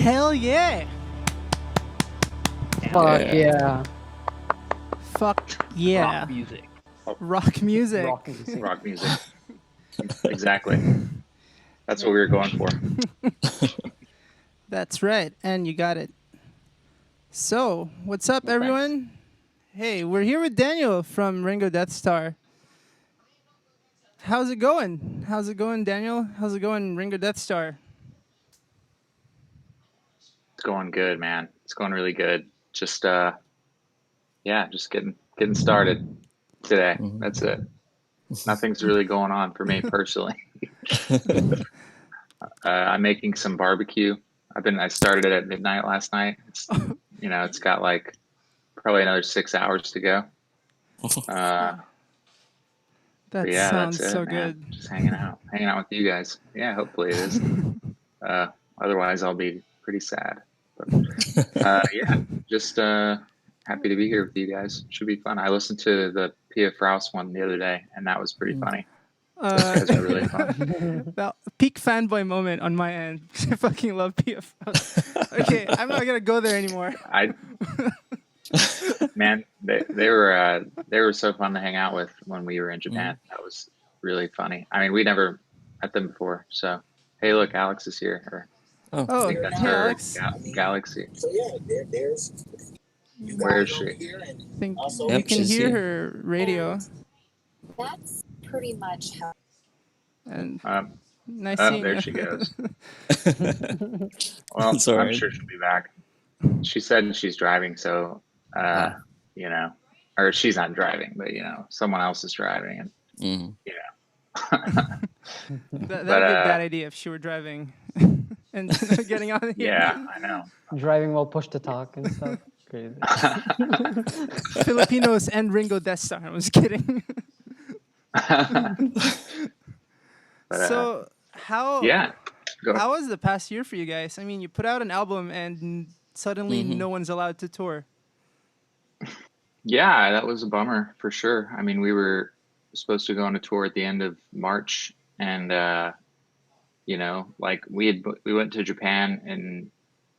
Hell yeah. Fuck yeah. Fuck yeah. Rock music. Rock music. Rock music. Rock music. Exactly. That's what we were going for. That's right. And you got it. So, what's up, Well, everyone? Hey, we're here with Daniel from Ringo Deathstarr. How's it going? How's it going, Daniel? How's it going, Ringo Deathstarr? It's going good, man. It's going really good. Just just getting started today. That's it. Nothing's really going on for me personally. I'm making some barbecue. I started it at midnight last night. It's got like probably another 6 hours to go. That That's sounds it, so man. good. Just hanging out with you guys. Yeah, hopefully it is. Otherwise, I'll be pretty sad. But, just happy to be here with you guys. Should be fun. I listened to the Pia Fraus one the other day, and that was pretty funny. Those guys are really fun. Well, peak fanboy moment on my end. I fucking love PF. Okay, I'm not gonna go there anymore. Man, they were so fun to hang out with when we were in Japan. That was really funny. I mean, we never met them before. So, hey, look, Alex is here. I think that's hey, her. Alex. Galaxy. So yeah, there's. Where is she? I think Also, you Yep, can she's hear here. her radio. That's pretty much how. And nice Oh, seeing there you. she goes. Well, It's all I'm right. sure she'll be back. She said she's driving, so or she's not driving, but someone else is driving, and Mhm. That'd be a But, bad idea if she were driving and getting on here. yeah, I know. Driving while push to talk and stuff. Crazy. Filipinos and Ringo Deathstarr. I was kidding. But, So how go. how was the past year for you guys? I mean, you put out an album and suddenly no one's allowed to tour. Yeah, that was a bummer for sure. I mean, we were supposed to go on a tour at the end of March, and like we went to Japan in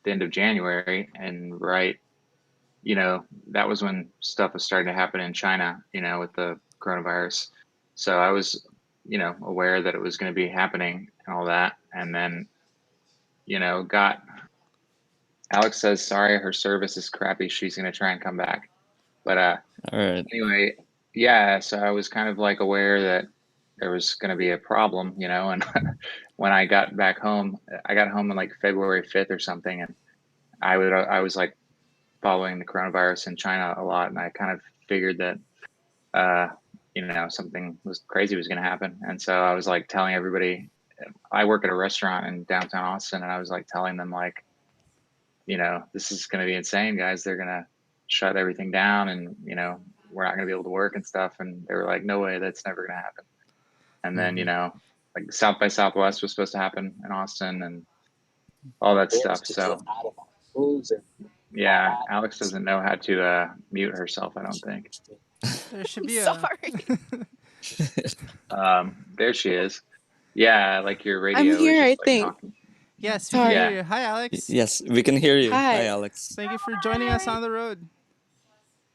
the end of January, and that was when stuff was starting to happen in China, with the coronavirus. So I was, aware that it was going to be happening and all that, and then, Alex says, sorry, her service is crappy. She's going to try and come back. But All right. anyway, yeah, so I was kind of like aware that there was going to be a problem, and when I got back home, I got home on like February 5th or something, and I was like following the coronavirus in China a lot, and I kind of figured that, something crazy was going to happen. And so I was like telling everybody, I work at a restaurant in downtown Austin, and I was like telling them like, this is going to be insane, guys. They're going to shut everything down, and, we're not going to be able to work and stuff. And they were like, no way, that's never going to happen. And then, like South by Southwest was supposed to happen in Austin and all that stuff. So yeah, Alex doesn't know how to mute herself, I don't think. There should be Sorry. There she is. Yeah, like your radio. I'm is here, just, I like, think. talking. Yes, we Sorry. can hear you. Hi, Alex. Yes, we can hear you. Hi. Hi, Alex. Thank you for joining us on the road.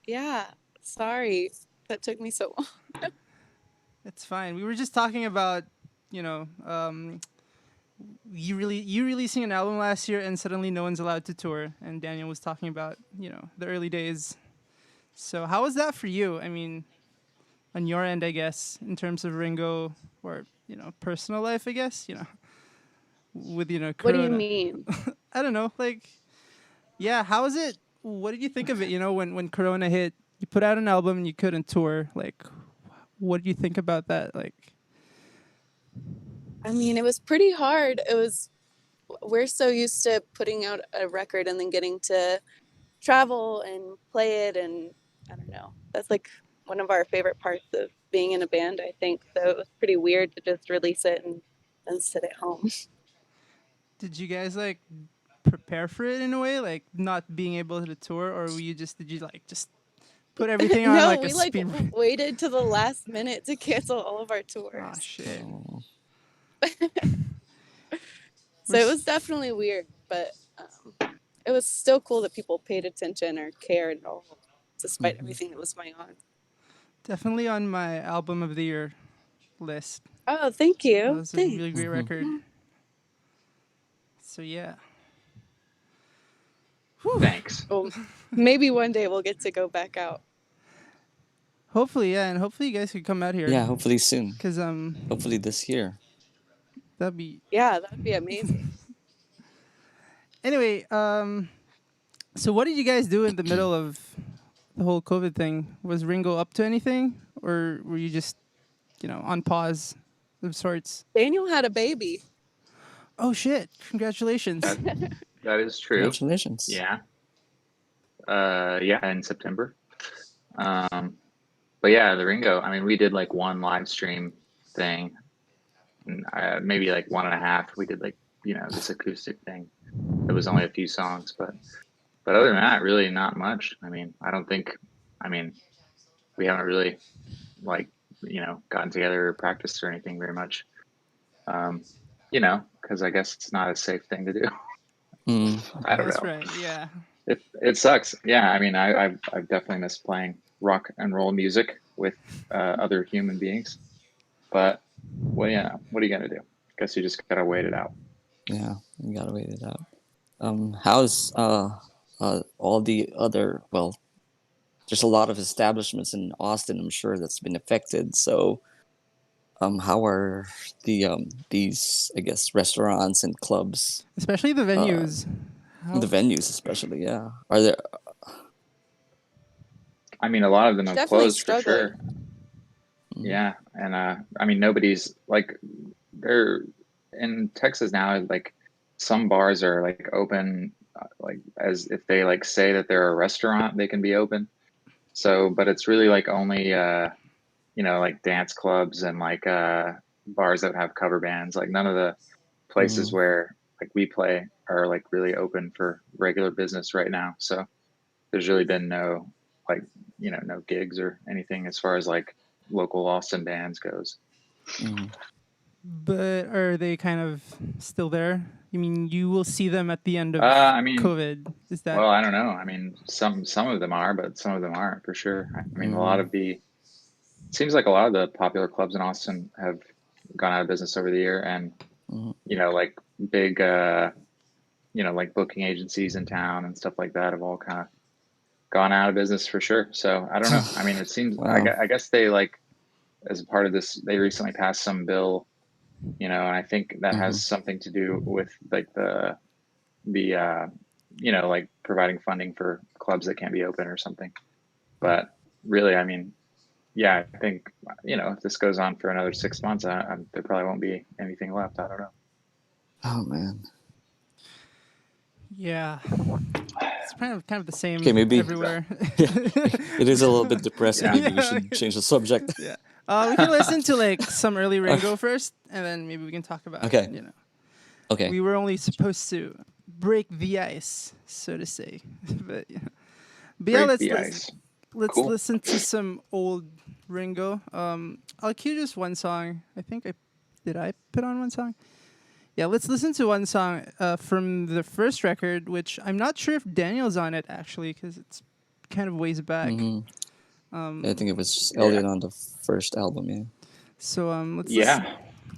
Yeah. Sorry. That took me so long. It's fine. We were just talking about, you releasing an album last year and suddenly no one's allowed to tour. And Daniel was talking about, the early days. So how was that for you? I mean, on your end, I guess, in terms of Ringo or, personal life, I guess, with, What do you Corona. mean? I don't know. Like, yeah, how was it? What did you think of it, when Corona hit? You put out an album and you couldn't tour. Like, what did you think about that? Like, I mean, it was pretty hard. We're so used to putting out a record and then getting to travel and play it. And I don't know, that's like one of our favorite parts of being in a band, I think. So it was pretty weird to just release it and sit at home. did you guys like prepare for it in a way, like not being able to tour, or did you just put everything on No, like a we speed? waited to the last minute to cancel all of our tours. Oh shit! So it was definitely weird, but It was still cool that people paid attention or cared at all, despite everything that was going on. Definitely on my album of the year list. Oh, thank That you. was a Thanks. really great record. So yeah. Thanks. Well, maybe one day we'll get to go back out. Hopefully, yeah, and hopefully you guys could come out here. Yeah, hopefully soon. Because Hopefully this year. that'd be Yeah, that'd be amazing. anyway. So what did you guys do in the middle of the whole COVID thing? Was Ringo up to anything, or were you just, on pause of sorts? Daniel had a baby. Oh shit! Congratulations. That is true. Congratulations. Yeah. Yeah, in September. But yeah, the Ringo, I mean, we did like one live stream thing, and maybe like one and a half. We did like, this acoustic thing. It was only a few songs, but other than that, really not much. I mean, we haven't really like, gotten together or practiced or anything very much. Because I guess it's not a safe thing to do. I don't That's know. right. Yeah. It sucks. Yeah, I mean, I've definitely missed playing rock and roll music with other human beings. But what are you gonna do? Guess you just gotta wait it out. Yeah, you gotta wait it out. How's all the other? Well, there's a lot of establishments in Austin. I'm sure that's been affected. So, how are these, I guess, restaurants and clubs? Especially the venues. The venues, especially, yeah. Are there? I mean, a lot of them have Definitely closed for sure. Yeah, and I mean, nobody's like, they're in Texas now. Like, some bars are like open, like as if they like say that they're a restaurant, they can be open. So, but it's really like only like dance clubs and like bars that have cover bands. Like none of the places where like we play are like really open for regular business right now. So there's really been no like, no gigs or anything as far as like local Austin bands goes. But are they kind of still there? You mean you will see them at the end of COVID? Is that? Well, I don't know. I mean, some of them are, but some of them aren't for sure. I mean, it seems like a lot of the popular clubs in Austin have gone out of business over the year, and like big like booking agencies in town and stuff like that have all kind of gone out of business for sure. So I don't know. I mean, it seems Wow. I guess they like, as a part of this, they recently passed some bill, and I think that has something to do with like the like providing funding for clubs that can't be open or something. But really, I mean, yeah, I think, if this goes on for another 6 months, there probably won't be anything left. I don't know. Oh man. Yeah. It's kind of the same maybe- everywhere. It is a little bit depressing. Yeah. Maybe we should change the subject. Yeah. We can listen to like some early Ringo first, and then maybe we can talk about. Okay. Okay. We were only supposed to break the ice, so to say. But yeah, Break the ice. let's Cool. listen to some old Ringo. I'll cue just one song. I think I put on one song? Yeah, let's listen to one song from the first record, which I'm not sure if Daniel's on it actually, because it's kind of ways back. I think it was earlier on the first album. Yeah. So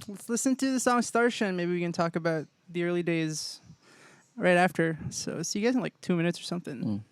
let's listen to the song Starshine. Maybe we can talk about the early days right after. So see you guys in like 2 minutes or something.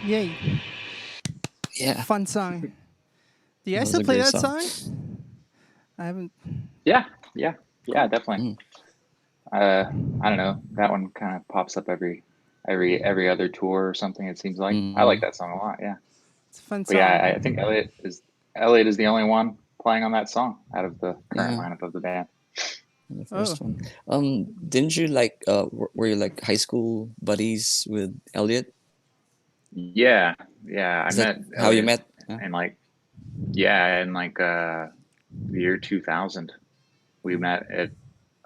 Yay. Yeah, Fun song. Do you that guys was still a play great that song. song? I haven't. Yeah, yeah, yeah, definitely. Mm. I don't know. That one kind of pops up every other tour or something. It seems like I like Mm. that song a lot. Yeah, It's a fun but yeah, song. I think Elliot is the only one playing on that song out of the current Yeah, lineup of the band. the Oh, first one. Didn't you like? Were you like high school buddies with Elliot? Yeah, yeah. I Is that met how you Elliot met? Yeah. in like yeah in like the year 2000. We met at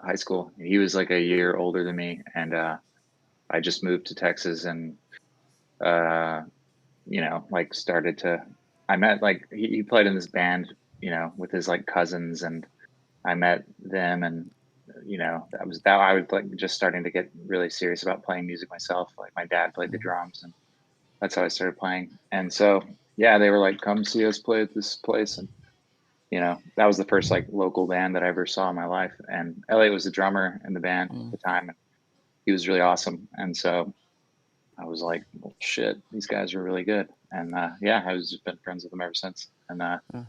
high school. He was like a year older than me, and I just moved to Texas and uh, like started to. I met like he played in this band, with his like cousins, and I met them, and that I was like just starting to get really serious about playing music myself. Like my dad played the drums, and that's how I started playing. And so yeah, they were like, "Come see us play at this place," and that was the first like local band that I ever saw in my life. And Elliot was the drummer in the band at Mm. the time, and he was really awesome. And so I was like, well, shit, these guys are really good. And yeah, I was just been friends with them ever since. And Yeah.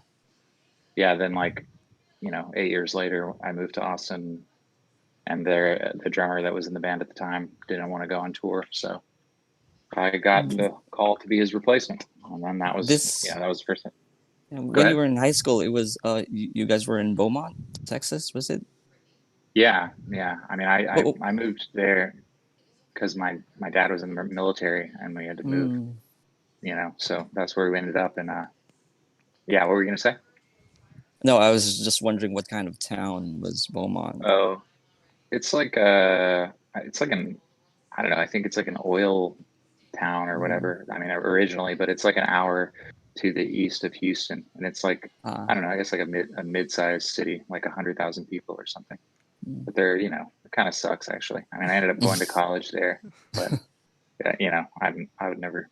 yeah, then like 8 years later, I moved to Austin, and the drummer that was in the band at the time didn't want to go on tour, so I got the call to be his replacement. And then that was This that was the first thing. Go when you ahead. were in high school, it was you guys were in Beaumont, Texas, was it? Yeah, yeah. I mean, What? I moved there because my dad was in the military, and we had to move. Mm. So that's where we ended up. And yeah, what were you gonna say? No, I was just wondering what kind of town was Beaumont. Oh, it's like it's like an I don't know. I think it's like an oil town or Mm. whatever. I mean, originally, but it's like an hour to the east of Houston, and it's like I Ah. don't know. I guess like a mid-sized city, like 100,000 people or something. Mm. But they're it kind of sucks actually. I mean, I ended up going to college there, but I would never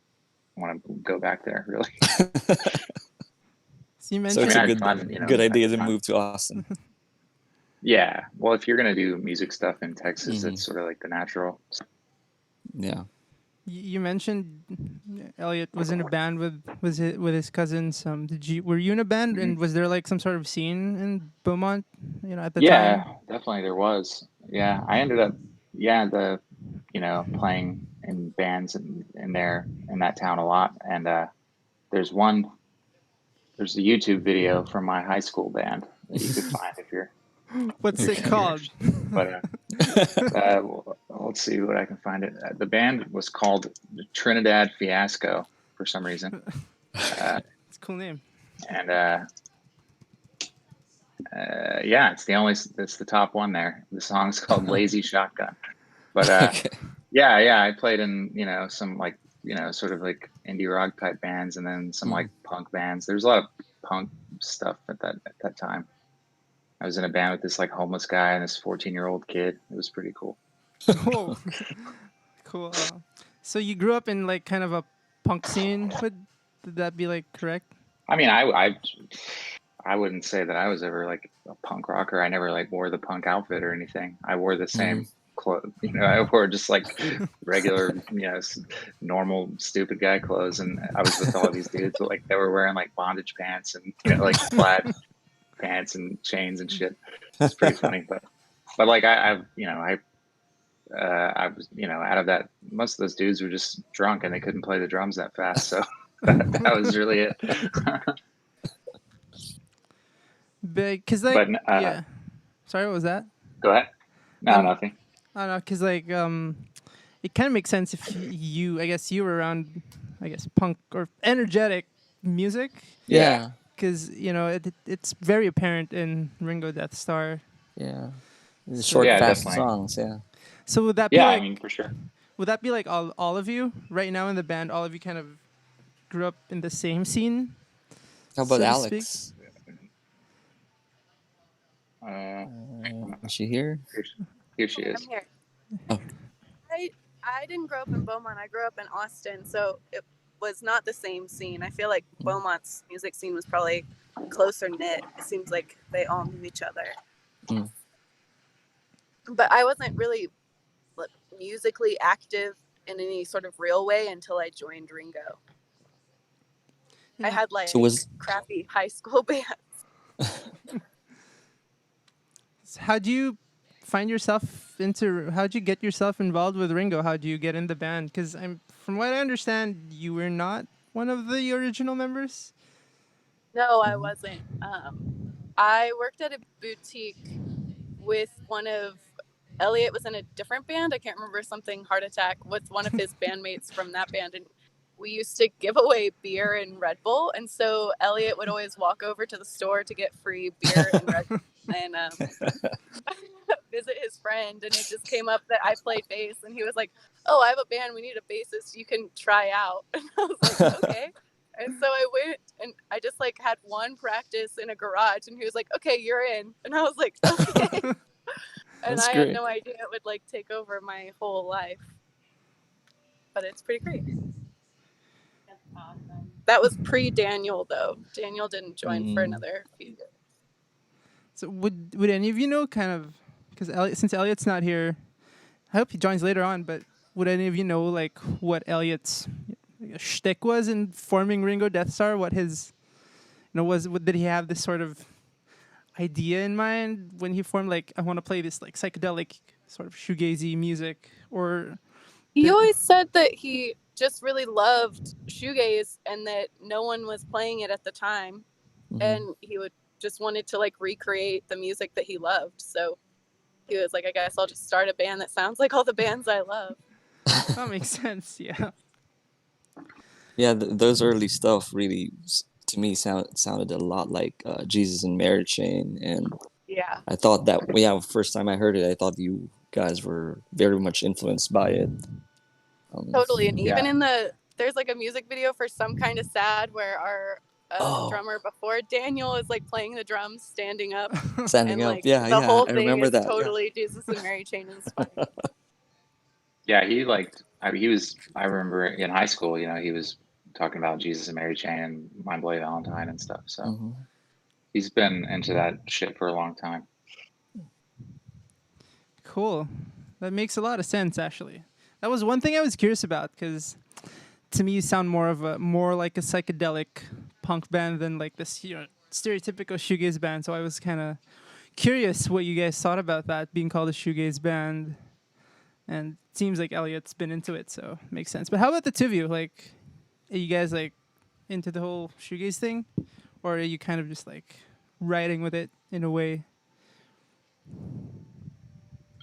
want to go back there really. so you So I it's mean, mentioned. a I had good fun, good I idea had to fun. move to Austin. Yeah. Well, if you're gonna do music stuff in Texas, Hmm. it's sort of like the natural. Yeah. You mentioned Elliot was in a band with his cousins. Were you in a band, Mhm. and was there like some sort of scene in Beaumont, at the Yeah, time? definitely there was. Yeah, I ended up, yeah, playing in bands in there in that town a lot. And there's one, there's a YouTube video from my high school band that you could find if What's you're it gonna be called? interested. But let's see what I can find it. The band was called Trinidad Fiasco for some reason, uh, It's a cool name. and yeah, it's the top one there. The song's called Lazy Shotgun. But Okay. yeah, I played in, some like, sort of like indie rock type bands, and then some Mm. like punk bands. There's a lot of punk stuff at that time. I was in a band with this like homeless guy and this 14-year-old kid. It was pretty cool. Whoa, cool. So you grew up in like kind of a punk scene. Did that be like correct? I mean, I wouldn't say that I was ever like a punk rocker. I never like wore the punk outfit or anything. I wore the Mm. same clothes. I wore just like regular, normal stupid guy clothes, and I was with all these dudes, but like they were wearing like bondage pants and like plaid pants and chains and shit. It's pretty funny, but like I was out of that. Most of those dudes were just drunk and they couldn't play the drums that fast, so that was really it. Big, cause like But yeah. Sorry, what was that? go ahead. No, Um, nothing. I don't know, cause like it kind of makes sense if I guess you were around, I guess punk or energetic music, Yeah. Yeah. cause it's very apparent in Ringo Deathstarr. Yeah. The So short, Yeah, fast definitely. songs. Yeah. so Yeah, I mean, for sure. would that be like all of you right now in the band? All of you kind of grew up in the same scene, How about so to speak. Alex? Uh, Is she here? here she I'm is. here. Oh. I didn't grow up in Beaumont. I grew up in Austin, so it was not the same scene. I feel like Beaumont's music scene was probably closer knit. It seems like they all knew each other. Mm. But I wasn't really musically active in any sort of real way until I joined Ringo. I had like So was crappy high school band. How do you find yourself into? How'd you get yourself involved with Ringo? How do you get in the band? Because from what I understand, you were not one of the original members. No, I wasn't. I worked at a boutique with one of Elliot was in a different band. I can't remember, something Heart Attack, with one of his bandmates from that band, and we used to give away beer and Red Bull. And so Elliot would always walk over to the store to get free beer and Red Bull and visit his friend. And it just came up that I played bass, and he was like, "Oh, I have a band. We need a bassist. You can try out." And I was like, "Okay." And so I went, and I just like had one practice in a garage, and he was like, "Okay, you're in." And I was like, "Okay." And That's I great. had no idea it would like take over my whole life. But it's pretty great. That was pre-Daniel though. Daniel didn't join for another few years. So would any of you know kind of, because since Elliot's not here, I hope he joins later on. But would any of you know like what Elliot's shtick was in forming Ringo Deathstarr? What his, did he have this sort of idea in mind when he formed, like, I want to play this like psychedelic sort of shoegazy music? Or He always said that he just really loved shoegaze and that no one was playing it at the time, and he would just wanted to like recreate the music that he loved. So he was like, I guess I'll just start a band that sounds like all the bands I love. that makes sense. Yeah. Yeah, those early stuff really, to me, sounded a lot like Jesus and Mary Chain, and Yeah. I thought that first time I heard it, I thought you guys were very much influenced by it. Totally. And even Yeah. in there's like a music video for Some Kind of Sad where our drummer before Daniel is like playing the drums standing up. Standing and up, like yeah, the whole I thing remember is that. totally Jesus and Mary Chain inspired. Yeah, he liked. I mean, he was. I remember in high school, you know, he was talking about Jesus and Mary Chain and My Bloody Valentine and stuff. So he's been into that shit for a long time. Cool. That makes a lot of sense, actually. That was one thing I was curious about, because to me you sound more like a psychedelic punk band than like this, stereotypical shoegaze band. So I was kind of curious what you guys thought about that, being called a shoegaze band. And it seems like Elliot's been into it, so it makes sense. But how about the two of you? Like, are you guys like into the whole shoegaze thing, or are you kind of just like riding with it in a way?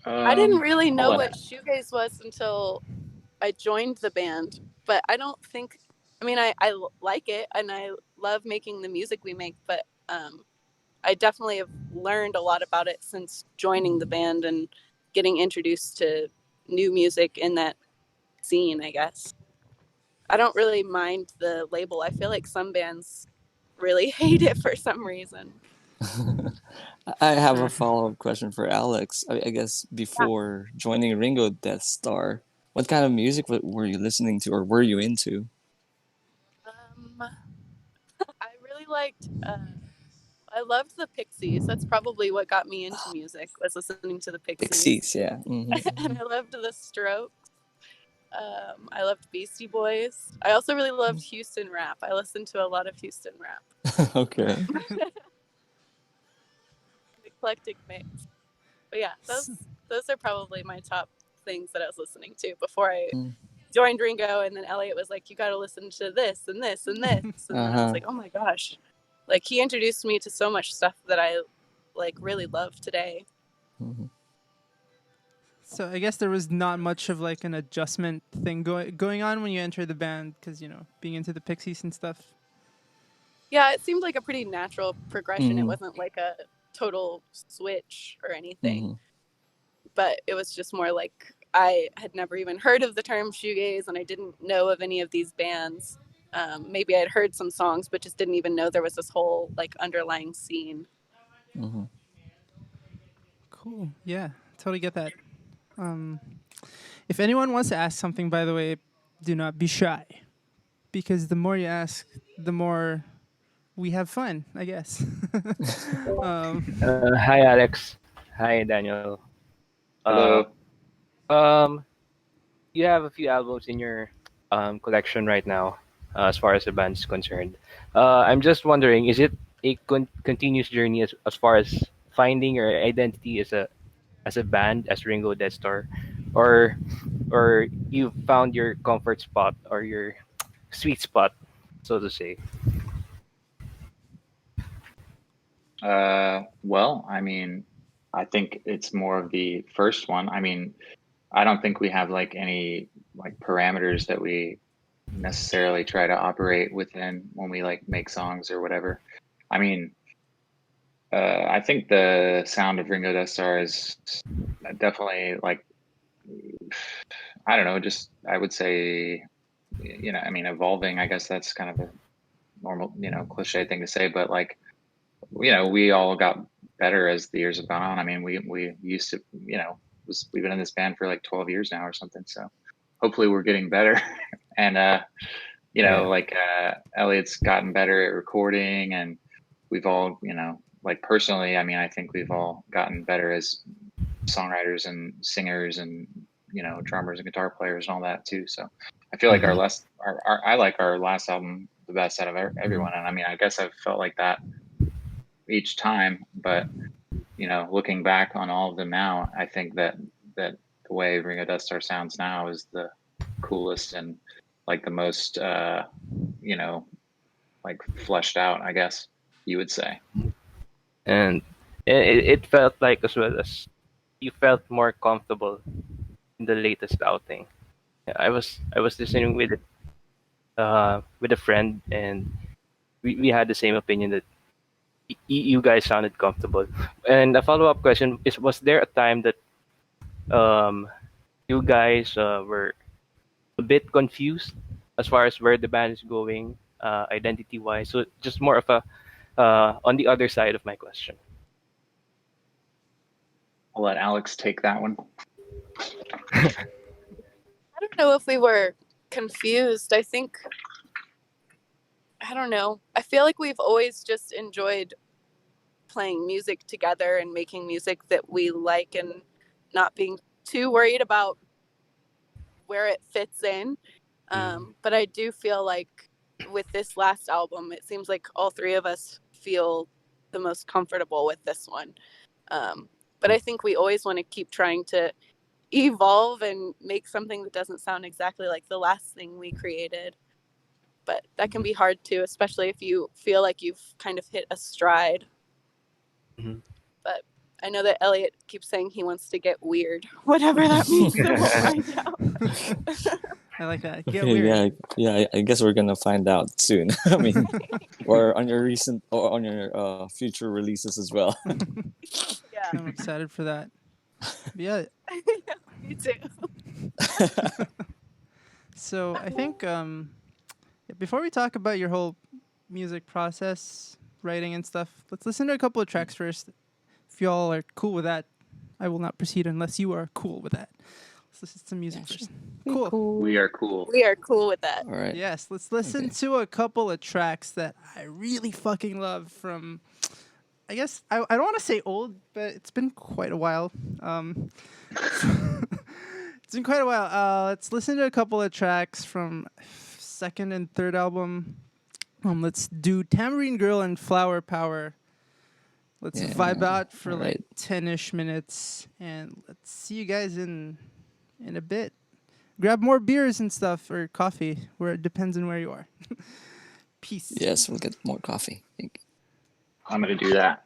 I didn't really know I'll what let- shoegaze was until I joined the band, but I don't think. I mean, I like it and I love making the music we make, but I definitely have learned a lot about it since joining the band and getting introduced to new music in that scene, I guess. I don't really mind the label. I feel like some bands really hate it for some reason. I have a follow-up question for Alex. I guess before joining Ringo Deathstarr, what kind of music were you listening to, or were you into? I really liked. I loved the Pixies. That's probably what got me into music, was listening to the Pixies. Pixies, yeah. And I loved the Strokes. I loved Beastie Boys. I also really loved Houston rap. I listened to a lot of Houston rap. Okay. Eclectic mix. But yeah, those are probably my top things that I was listening to before I joined Ringo. And then Elliot was like, you got to listen to this and this and this. And then I was like, oh my gosh. Like, he introduced me to so much stuff that I like really love today. So I guess there was not much of like an adjustment thing going on when you entered the band, because being into the Pixies and stuff. Yeah, it seemed like a pretty natural progression. It wasn't like a total switch or anything, but it was just more like I had never even heard of the term shoegaze, and I didn't know of any of these bands. Maybe I had heard some songs, but just didn't even know there was this whole like underlying scene. Cool. Yeah, totally get that. If anyone wants to ask something, by the way, do not be shy, because the more you ask, the more we have fun, I guess. Hi, Alex. Hi, Daniel. Hello. You have a few albums in your collection right now. as far as the band is concerned. I'm just wondering, is it a continuous journey as far as finding your identity as a band as Ringo Deathstarr, or you found your comfort spot or your sweet spot, so to say? Well, I mean, I think it's more of the first one. I mean, I don't think we have like any like parameters that we necessarily try to operate within when we like make songs or whatever. I mean, I think the sound of Ringo Deathstarr is definitely like, I don't know, just I would say, I mean, evolving. I guess that's kind of a normal, cliche thing to say, but like, we all got better as the years have gone on. I mean, we used to, we've been in this band for like 12 years now or something. So hopefully we're getting better. And, like Elliot's gotten better at recording, and we've all, like personally, I mean, I think we've all gotten better as songwriters and singers and, drummers and guitar players and all that too. So I feel like I like our last album the best out of everyone. And I mean, I guess I've felt like that each time, but looking back on all of them now, I think that the way Ringo Deathstarr sounds now is the coolest and like the most like fleshed out, I guess you would say. And it felt like, as well, as you felt more comfortable in the latest outing. I was listening with a friend, and we had the same opinion that you guys sounded comfortable. And a follow-up question is, was there a time that you guys were a bit confused as far as where the band is going, identity-wise? So just more of a on the other side of my question. I'll let Alex take that one. I don't know if we were confused. I don't know. I feel like we've always just enjoyed playing music together and making music that we like, and not being too worried about where it fits in. But I do feel like with this last album, it seems like all three of us feel the most comfortable with this one. But I think we always want to keep trying to evolve and make something that doesn't sound exactly like the last thing we created. But that can be hard too, especially if you feel like you've kind of hit a stride. Mhm. But I know that Elliot keeps saying he wants to get weird, whatever that means. So we'll find out. I like that. Get Okay, weird. yeah. I guess we're gonna find out soon. I mean, or on your future releases as well. Yeah, I'm excited for that. Yeah. me too. So I think before we talk about your whole music process, writing and stuff, let's listen to a couple of tracks first. If y'all are cool with that, I will not proceed unless you are cool with that. Let's listen to some music first. Cool. We are cool. We are cool with that. All right. Yes, let's listen to a couple of tracks that I really fucking love from, I guess, I don't want to say old, but it's been quite a while. It's been quite a while. Let's listen to a couple of tracks from second and third album. Let's do Tambourine Girl and Flower Power. Let's vibe out for like 10-ish minutes, and let's see you guys in a bit. Grab more beers and stuff, or coffee, where it depends on where you are. Peace. Yes, we'll get more coffee. I'm going to do that.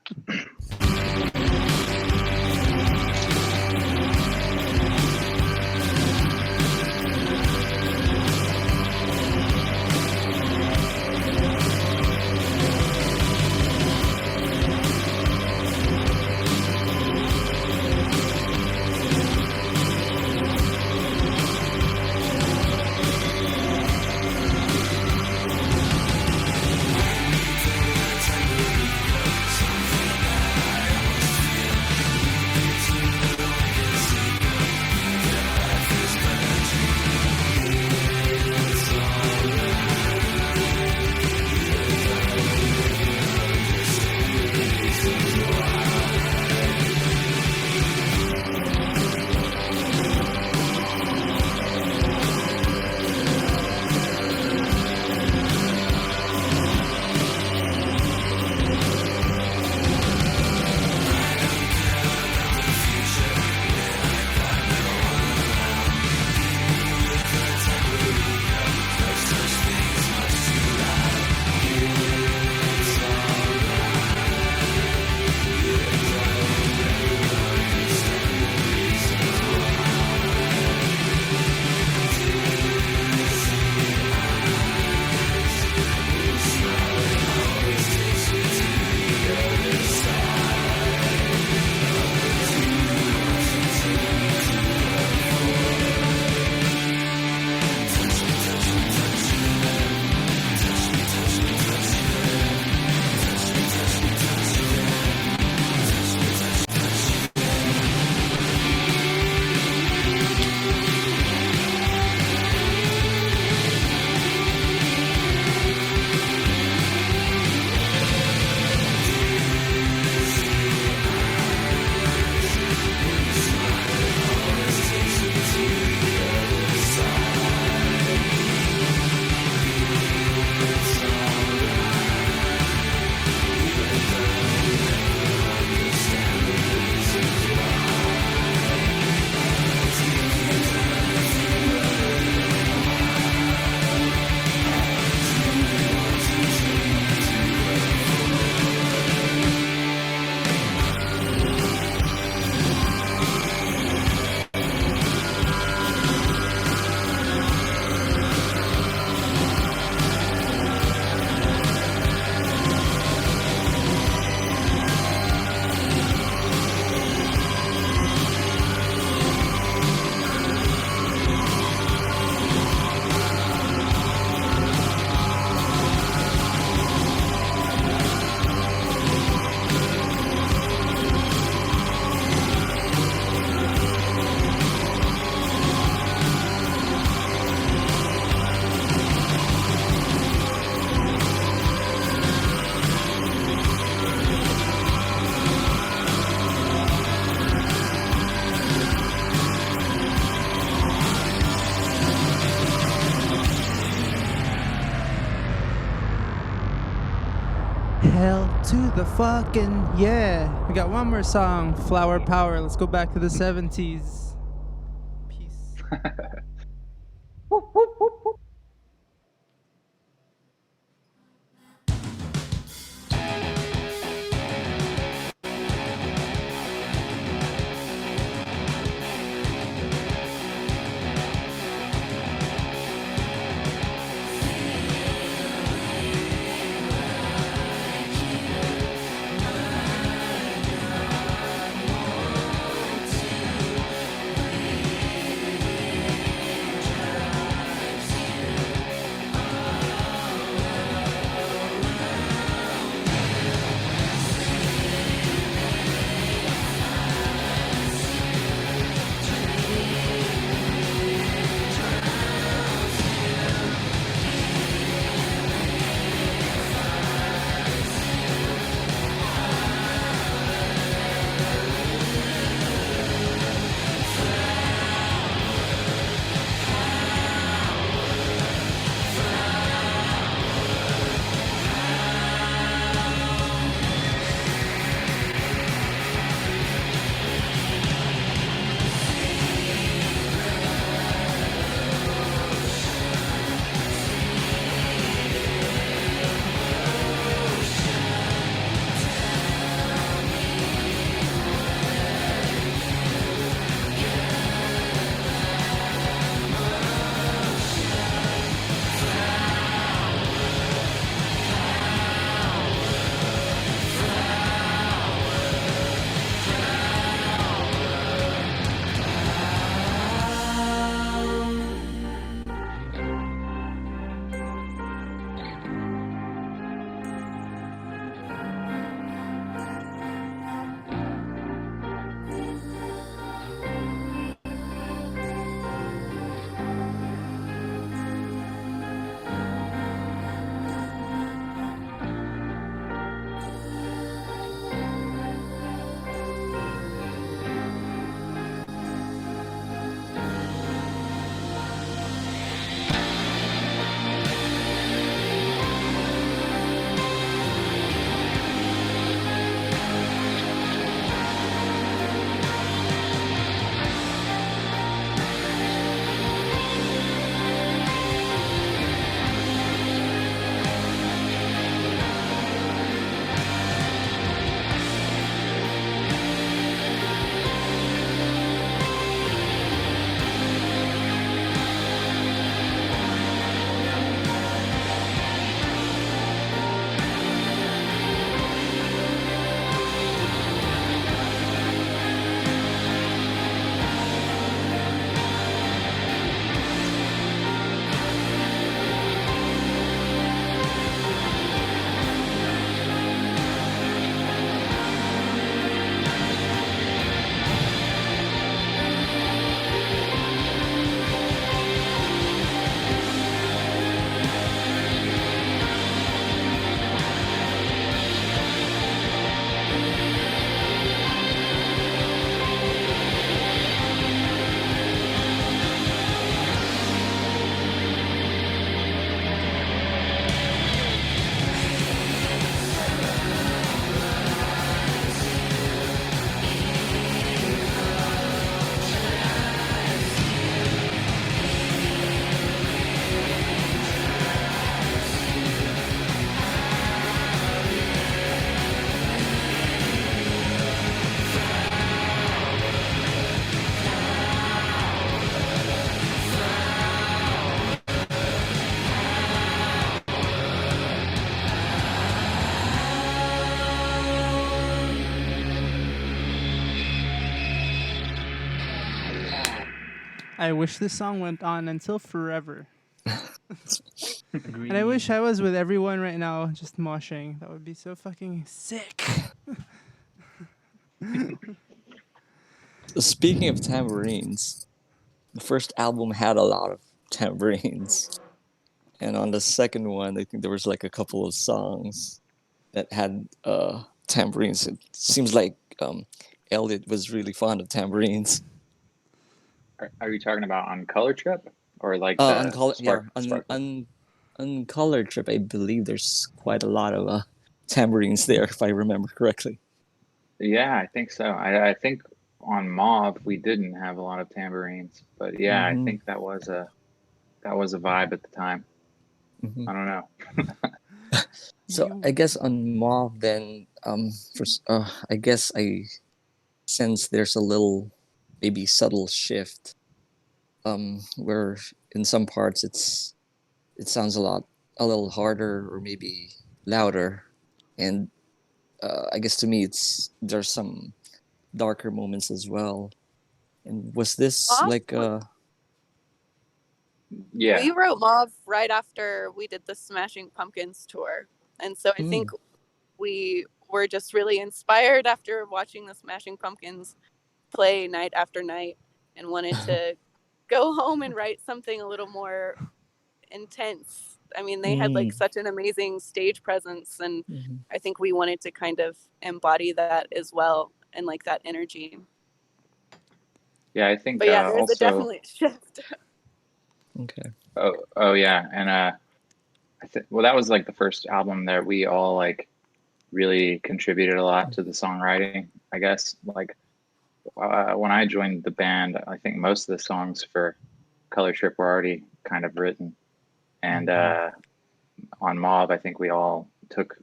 to the fucking yeah. We got one more song, Flower Power. Let's go back to the 70s. Peace. I wish this song went on until forever. And I wish I was with everyone right now just moshing. That would be so fucking sick. Speaking of tambourines, the first album had a lot of tambourines. And on the second one, I think there was like a couple of songs that had tambourines. It seems like Elliot was really fond of tambourines. Are you talking about on Color Trip or like on Color Trip, I believe there's quite a lot of tambourines there, if I remember correctly. Yeah, I think so. I think on Mauve we didn't have a lot of tambourines, but yeah, I think that was a vibe at the time. I don't know. So I guess on Mauve then, I guess I sense there's a little, maybe subtle shift, where in some parts it sounds a little harder or maybe louder, and I guess to me there's some darker moments as well. And was this Mauve, like Yeah. we wrote Mauve right after we did the Smashing Pumpkins tour. And so I think we were just really inspired after watching the Smashing Pumpkins play night after night and wanted to go home and write something a little more intense. I mean, they had like such an amazing stage presence, and I think we wanted to kind of embody that as well, and like that energy. Yeah, I think But yeah, there's also definitely a shift. okay? oh yeah, and well, that was like the first album that we all like really contributed a lot to the songwriting, I guess. Like when I joined the band, I think most of the songs for Color Trip were already kind of written, and on Mob, I think we all took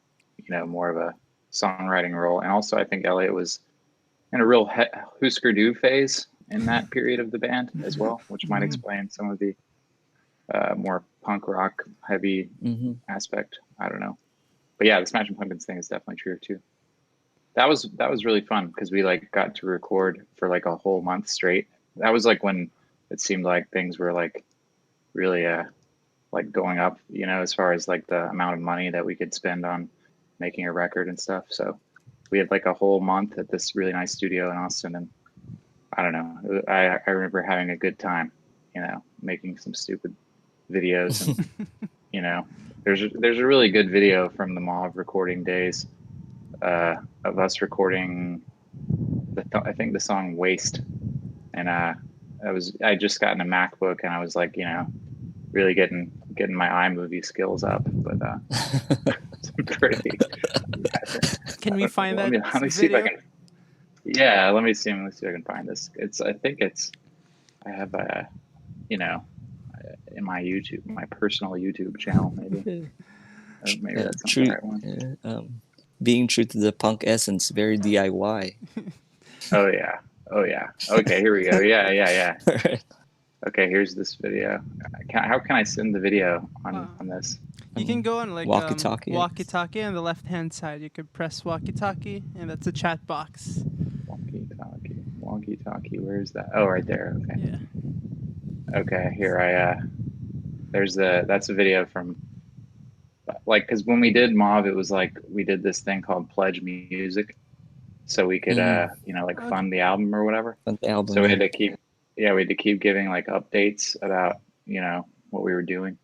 more of a songwriting role, and also I think Elliot was in a real Husker Du phase in that period of the band as well, which might explain some of the more punk rock heavy aspect. I don't know, but yeah, the Smashing Pumpkins thing is definitely true too. That was really fun because we like got to record for like a whole month straight. That was like when it seemed like things were like really like going up, as far as like the amount of money that we could spend on making a record and stuff. So we had like a whole month at this really nice studio in Austin, and I don't know, I remember having a good time, making some stupid videos, and there's a really good video from the Mauve recording days of us recording I think the song Waste, and I just gotten a MacBook, and I was like, really getting my iMovie skills up, but it's pretty. Can we find that Let me see if I can. Yeah, let me see if I can find this. I have in my YouTube, my personal YouTube channel, maybe. Maybe that's not the right one. Being true to the punk essence, very DIY. Oh yeah. Okay, here we go. Yeah. Right. Okay, here's this video. How can I send the video on this? You can go on like walkie-talkie. Walkie-talkie on the left-hand side. You could press walkie-talkie, and that's a chat box. Walkie-talkie. Where is that? Oh, right there. Okay. Yeah. Okay, here that's a video from, like, because when we did Mauve, it was like we did this thing called Pledge Music, so we could fund the album or whatever. Fund the album. So we had to keep giving like updates about what we were doing.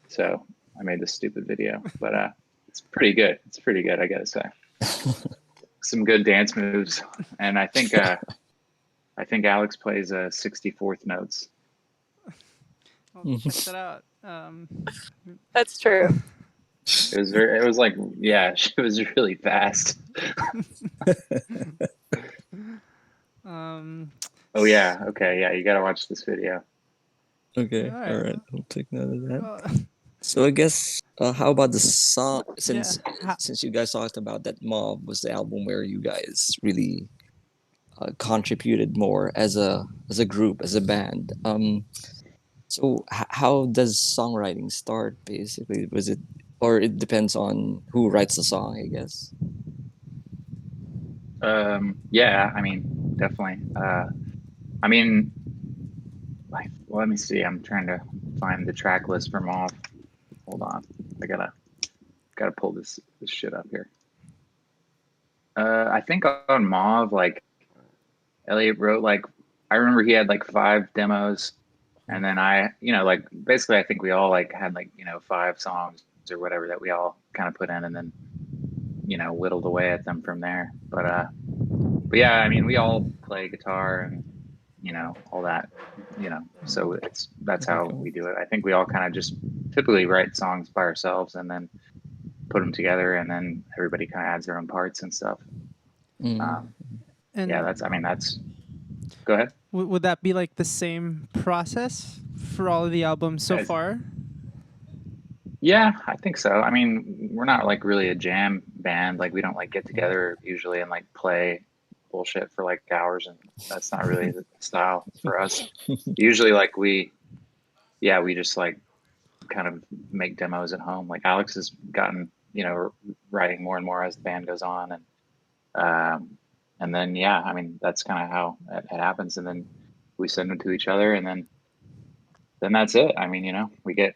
So I made this stupid video, but it's pretty good. I gotta say. Some good dance moves, and I think Alex plays 64th notes. Well, check that out. That's true. It was like, yeah, she was really fast. Oh yeah, okay, yeah, you gotta watch this video. Okay, all right. I'll take note of that. So I guess, how about the song? Since you guys talked about that Mob was the album where you guys really contributed more as a group, as a band. So how does songwriting start? Basically, was it, or it depends on who writes the song, I guess. Yeah, I mean, definitely. I mean, well, let me see. I'm trying to find the track list for Mob. Hold on, I gotta pull this shit up here. I think on Mauve, like Elliot wrote, like, I remember he had like 5 demos, and then like basically I think we all like had like 5 songs or whatever that we all kind of put in, and then whittled away at them from there. But yeah, I mean, we all play guitar and all that, so that's how we do it. I think we all kind of just typically write songs by ourselves, and then put them together, and then everybody kind of adds their own parts and stuff. Mm. And Yeah, that's. Go ahead. would that be like the same process for all of the albums so As- far? Yeah, I think so. I mean, we're not like really a jam band. Like we don't like get together usually and like play bullshit for like hours, and that's not really the style for us. Usually like we just like kind of make demos at home. Like Alex has gotten, writing more and more as the band goes on, and then I mean that's kind of how it happens, and then we send them to each other, and then that's it. I mean, we get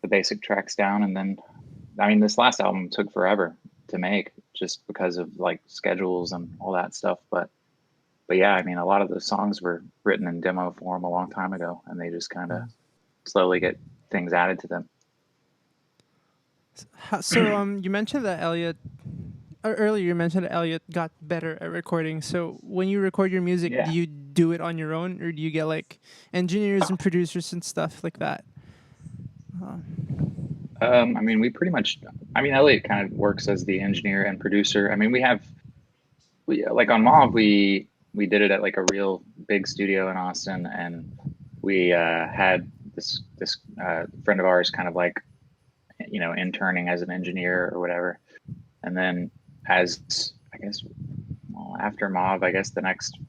the basic tracks down, and then I mean this last album took forever to make just because of like schedules and all that stuff, but yeah, I mean a lot of those songs were written in demo form a long time ago, and they just kind of slowly get things added to them. So you mentioned that Elliot earlier. You mentioned that Elliot got better at recording. So when you record your music, Yeah. do you do it on your own, or do you get like engineers and producers and stuff like that? I mean, Elliot kind of works as the engineer and producer. I mean, we like on Mob, we did it at like a real big studio in Austin, and we had this friend of ours kind of like, interning as an engineer or whatever. And then as I guess, after Mob, I guess the next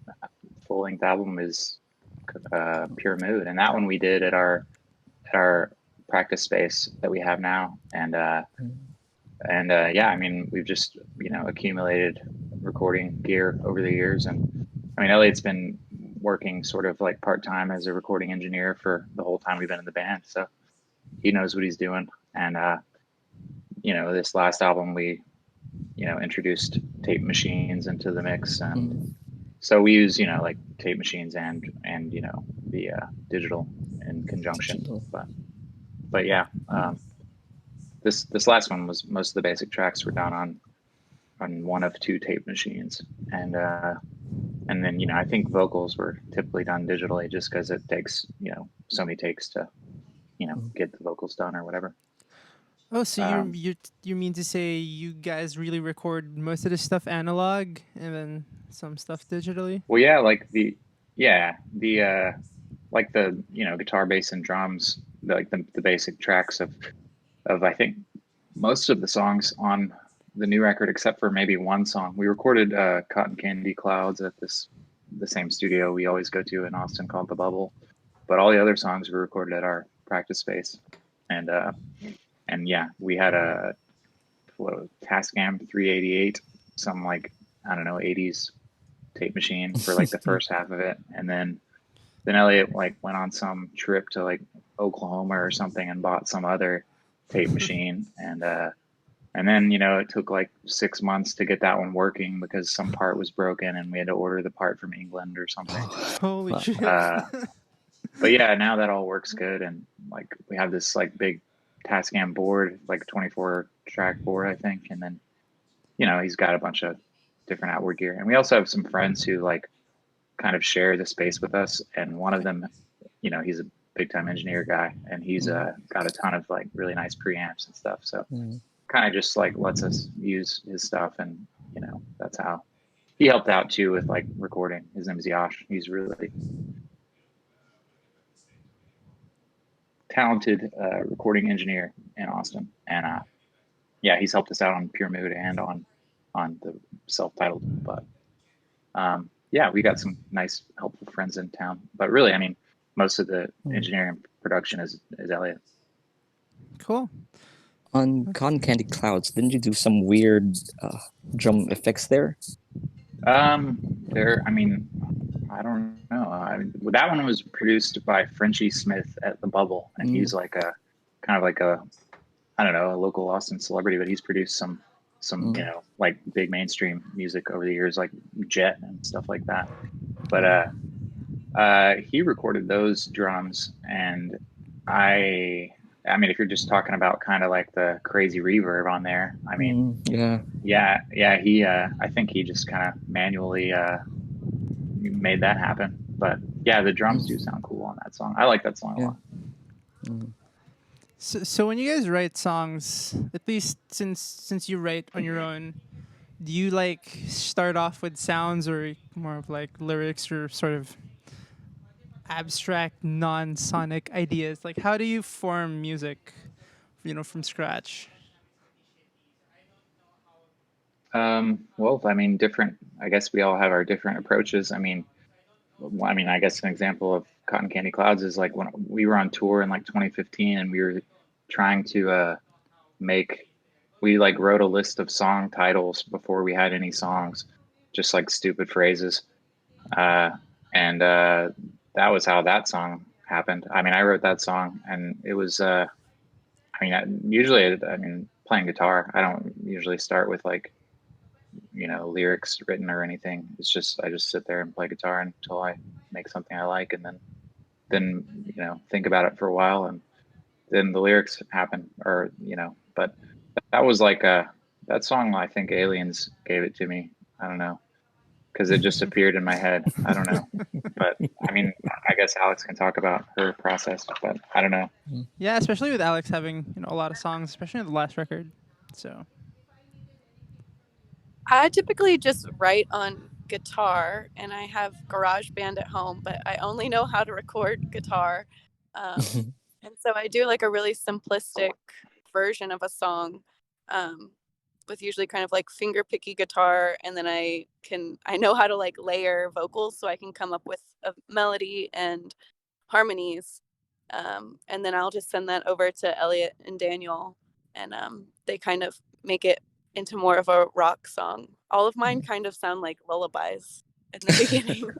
full length album is Pure Mood, and that one we did at our practice space that we have now, and yeah, I mean we've just accumulated recording gear over the years, and I mean Elliot's been working sort of like part-time as a recording engineer for the whole time we've been in the band, so he knows what he's doing. And this last album we introduced tape machines into the mix, and so we use like tape machines and the digital in conjunction. But yeah, this last one was most of the basic tracks were done on one of two tape machines, and then I think vocals were typically done digitally just because it takes so many takes to get the vocals done or whatever. Oh, so you mean to say you guys really record most of the stuff analog and then some stuff digitally? Well, yeah, like the like the guitar, bass, and drums, like the basic tracks of I think most of the songs on the new record, except for maybe one song. We recorded Cotton Candy Clouds at the same studio we always go to in Austin called The Bubble, but all the other songs were recorded at our practice space, and yeah, we had a Tascam 388, some like I don't know 80s tape machine for like the first half of it, and then Elliot like went on some trip to like Oklahoma or something and bought some other tape machine, and then it took like 6 months to get that one working because some part was broken and we had to order the part from England or something. Holy shit! But yeah, now that all works good, and like we have this like big Tascam board, like a 24 track board, I think, and then he's got a bunch of different outboard gear, and we also have some friends who like kind of share the space with us, and one of them, he's a big time engineer guy, and he's got a ton of like really nice preamps and stuff, so kind of just like lets us use his stuff, and that's how he helped out too with like recording. His name is Yash. He's really talented recording engineer in Austin, and yeah, he's helped us out on Pure Mood and on the self-titled, but yeah, we got some nice helpful friends in town, but really I mean most of the engineering and production is Elliot. Cool. On Cotton Candy Clouds, didn't you do some weird drum effects there? I mean, I don't know. That one was produced by Frenchie Smith at The Bubble, and he's like a kind of like a local Austin celebrity, but he's produced some like big mainstream music over the years, like Jet and stuff like that. But he recorded those drums, and I mean, if you're just talking about kind of like the crazy reverb on there, I mean, yeah, he, I think he just kind of manually made that happen. But yeah, the drums do sound cool on that song. I like that song a lot. So when you guys write songs, at least since you write on your own, do you like start off with sounds or more of like lyrics or sort of abstract non-sonic ideas? Like how do you form music, from scratch? Well, I mean, different. I guess we all have our different approaches. I guess an example of Cotton Candy Clouds is like when we were on tour in like 2015, and we were trying to make. We like wrote a list of song titles before we had any songs, just like stupid phrases, uh, and that was how that song happened. I mean, I wrote that song, and it was. Playing guitar, I don't usually start with like lyrics written or anything. It's just I just sit there and play guitar until I make something I like, and then think about it for a while, and then the lyrics happen, or but that was like that song. I think Aliens gave it to me. I don't know, because it just appeared in my head. I don't know, but I mean, I guess Alex can talk about her process, but I don't know. Yeah, especially with Alex having a lot of songs, especially on the last record. So I typically just write on guitar, and I have GarageBand at home, but I only know how to record guitar. And so I do like a really simplistic version of a song, um, with usually kind of like finger picky guitar, and then I know how to like layer vocals so I can come up with a melody and harmonies. And then I'll just send that over to Elliot and Daniel, and they kind of make it into more of a rock song. All of mine kind of sound like lullabies in the beginning.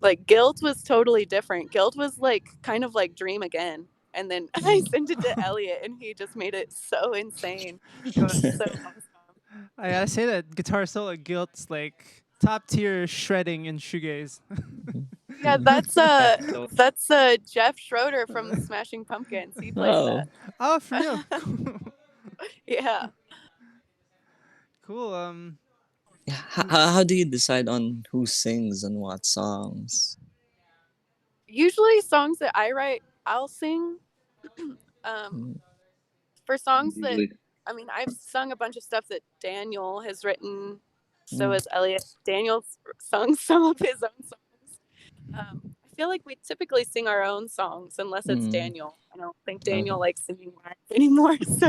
Like Guilt was totally different. Guilt was like kind of like Dream Again. And then I sent it to Elliot, and he just made it so insane. It was so awesome. I gotta say that guitar solo Guilt's like top tier shredding in shoegaze. Yeah, that's Jeff Schroeder from Smashing Pumpkins. He played Oh, that. Oh, for real? Yeah. Cool. yeah. How do you decide on who sings and what songs? Usually songs that I write, I'll sing. Mm, For songs that, Usually, I mean, I've sung a bunch of stuff that Daniel has written. So mm, has Elliot. Daniel's sung some of his own songs. I feel like we typically sing our own songs unless it's mm. Daniel. I don't think Daniel likes singing live anymore, so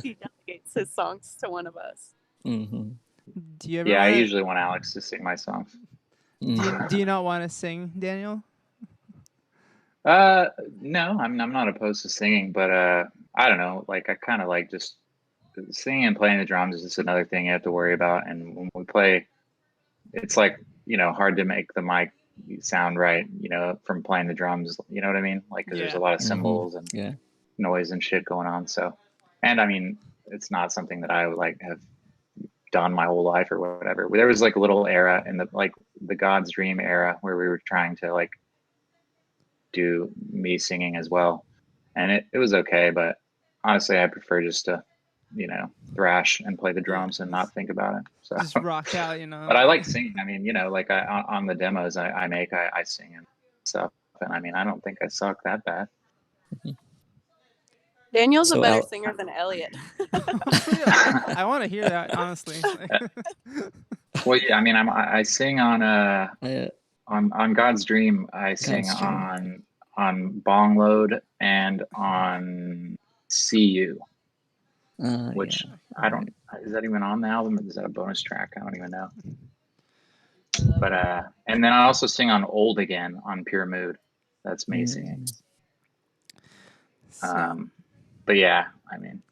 he delegates his songs to one of us. Mm-hmm. Do you ever yeah, I want to? usually want Alex to sing my songs. Do you not want to sing, Daniel? No, I'm not opposed to singing, but I don't know. Like I kind of like just singing and playing the drums is just another thing you have to worry about. And when we play, it's like hard to make the mic sound right, from playing the drums. You know what I mean? Like because there's a Yeah. lot of Mm-hmm. cymbals and Yeah. noise and shit going on. So, and I mean, it's not something that I would like have done my whole life or whatever. There was like a little era in the God's Dream era where we were trying to like do me singing as well, and it was okay, but honestly I prefer just to thrash and play the Yeah. drums and not think about it. So Just rock out, but I like singing. I mean, like on the demos I make, I sing and stuff, and I mean I don't think I suck that bad. Daniel's a So better singer than Elliot. I want to hear that, honestly. Well, yeah, I mean I sing on on God's Dream. I sing God's Dream. on Bong Load and on See You, which Yeah. I don't. Is that even on the album? Or is that a bonus track? I don't even know. But and then I also sing on Old Again on Pure Mood. That's me singing. But yeah, I mean,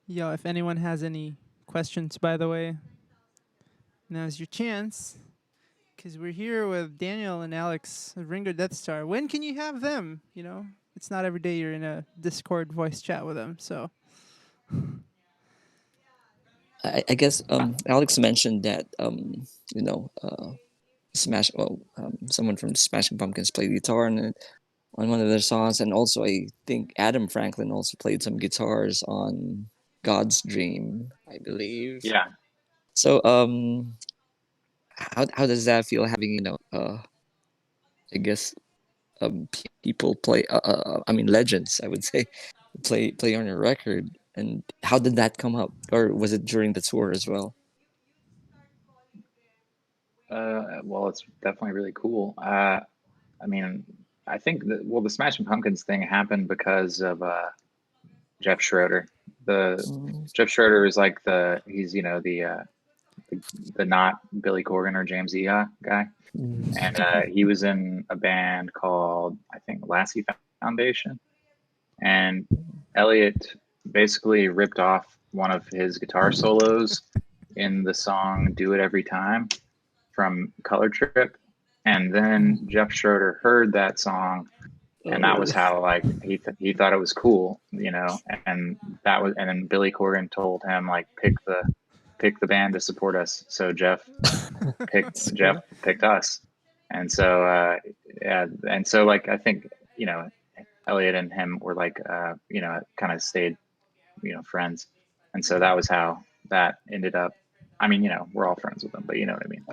Yo, if anyone has any questions, by the way, now's your chance. Because we're here with Daniel and Alex of Ringo Deathstarr. When can you have them? It's not every day you're in a Discord voice chat with them. So I guess Alex mentioned that someone from Smashing Pumpkins played guitar on one of their songs, and also I think Adam Franklin also played some guitars on God's Dream, I believe. yeah. So how does that feel having I guess people play. I mean, legends, I would say, play on your record. And how did that come up, or was it during the tour as well? Well, it's definitely really cool. I mean, I think that, well, the Smashing Pumpkins thing happened because of Jeff Schroeder. The Jeff Schroeder is like he's the not Billy Corgan or James Iha guy, and he was in a band called, I think, Lassie Foundation, and Elliot basically ripped off one of his guitar solos in the song "Do It Every Time" from Color Trip, and then Jeff Schroeder heard that song, and that was how like he thought it was cool, and then Billy Corgan told him like pick the band to support us, so Jeff picked us, and so yeah, and so like I think Elliot and him were like kind of stayed friends, and so that was how that ended up. I mean, we're all friends with him, but you know what I mean.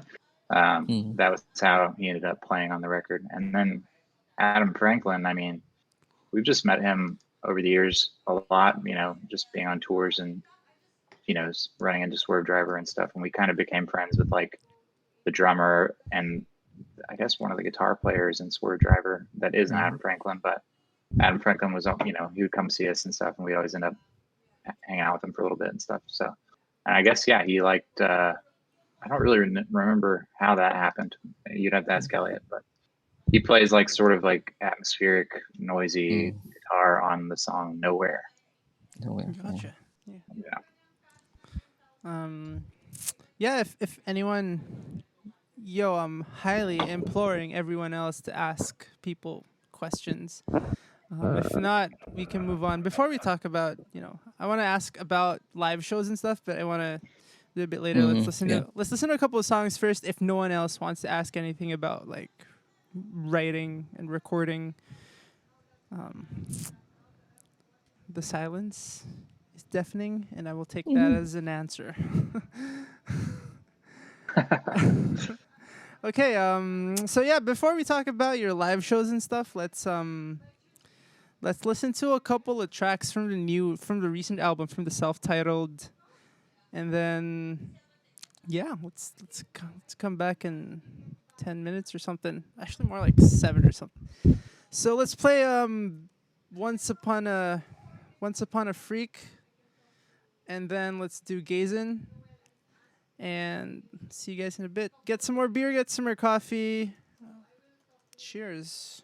That was how he ended up playing on the record. And then Adam Franklin, I mean, we've just met him over the years a lot, just being on tours and, running into Swerve Driver and stuff. And we kind of became friends with like the drummer and I guess one of the guitar players in Swerve Driver that isn't Adam Franklin, but Adam Franklin was, he would come see us and stuff, and we'd always end up hanging out with him for a little bit and stuff. So, and I guess, yeah, he liked, I don't really remember how that happened. You'd have to ask Elliot, but he plays like sort of like atmospheric, noisy guitar on the song Nowhere. Gotcha. Yeah. Yeah, if anyone, I'm highly imploring everyone else to ask people questions. If not, we can move on. Before we talk about, I want to ask about live shows and stuff, but I want to do a bit later. Let's listen to a couple of songs first. If no one else wants to ask anything about like writing and recording, the silence is deafening, and I will take that as an answer. Okay. So yeah, before we talk about your live shows and stuff, let's listen to a couple of tracks from the recent album, from the self-titled, and then let's come back in 10 minutes or something. Actually, more like 7 or something. So let's play Once Upon a Freak, and then let's do Gazin', and see you guys in a bit. Get some more beer, get some more coffee. Cheers.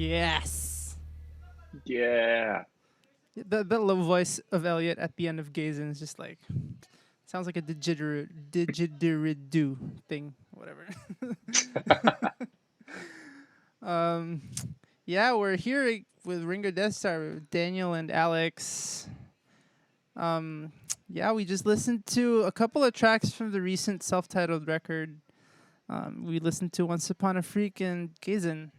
Yes. Yeah. The low voice of Elliot at the end of Gazin is just like sounds like a didgeridoo thing, whatever. um, yeah, we're here with Ringo Deathstarr, with Daniel and Alex. Yeah, we just listened to a couple of tracks from the recent self-titled record. We listened to Once Upon a Freak and Gazin.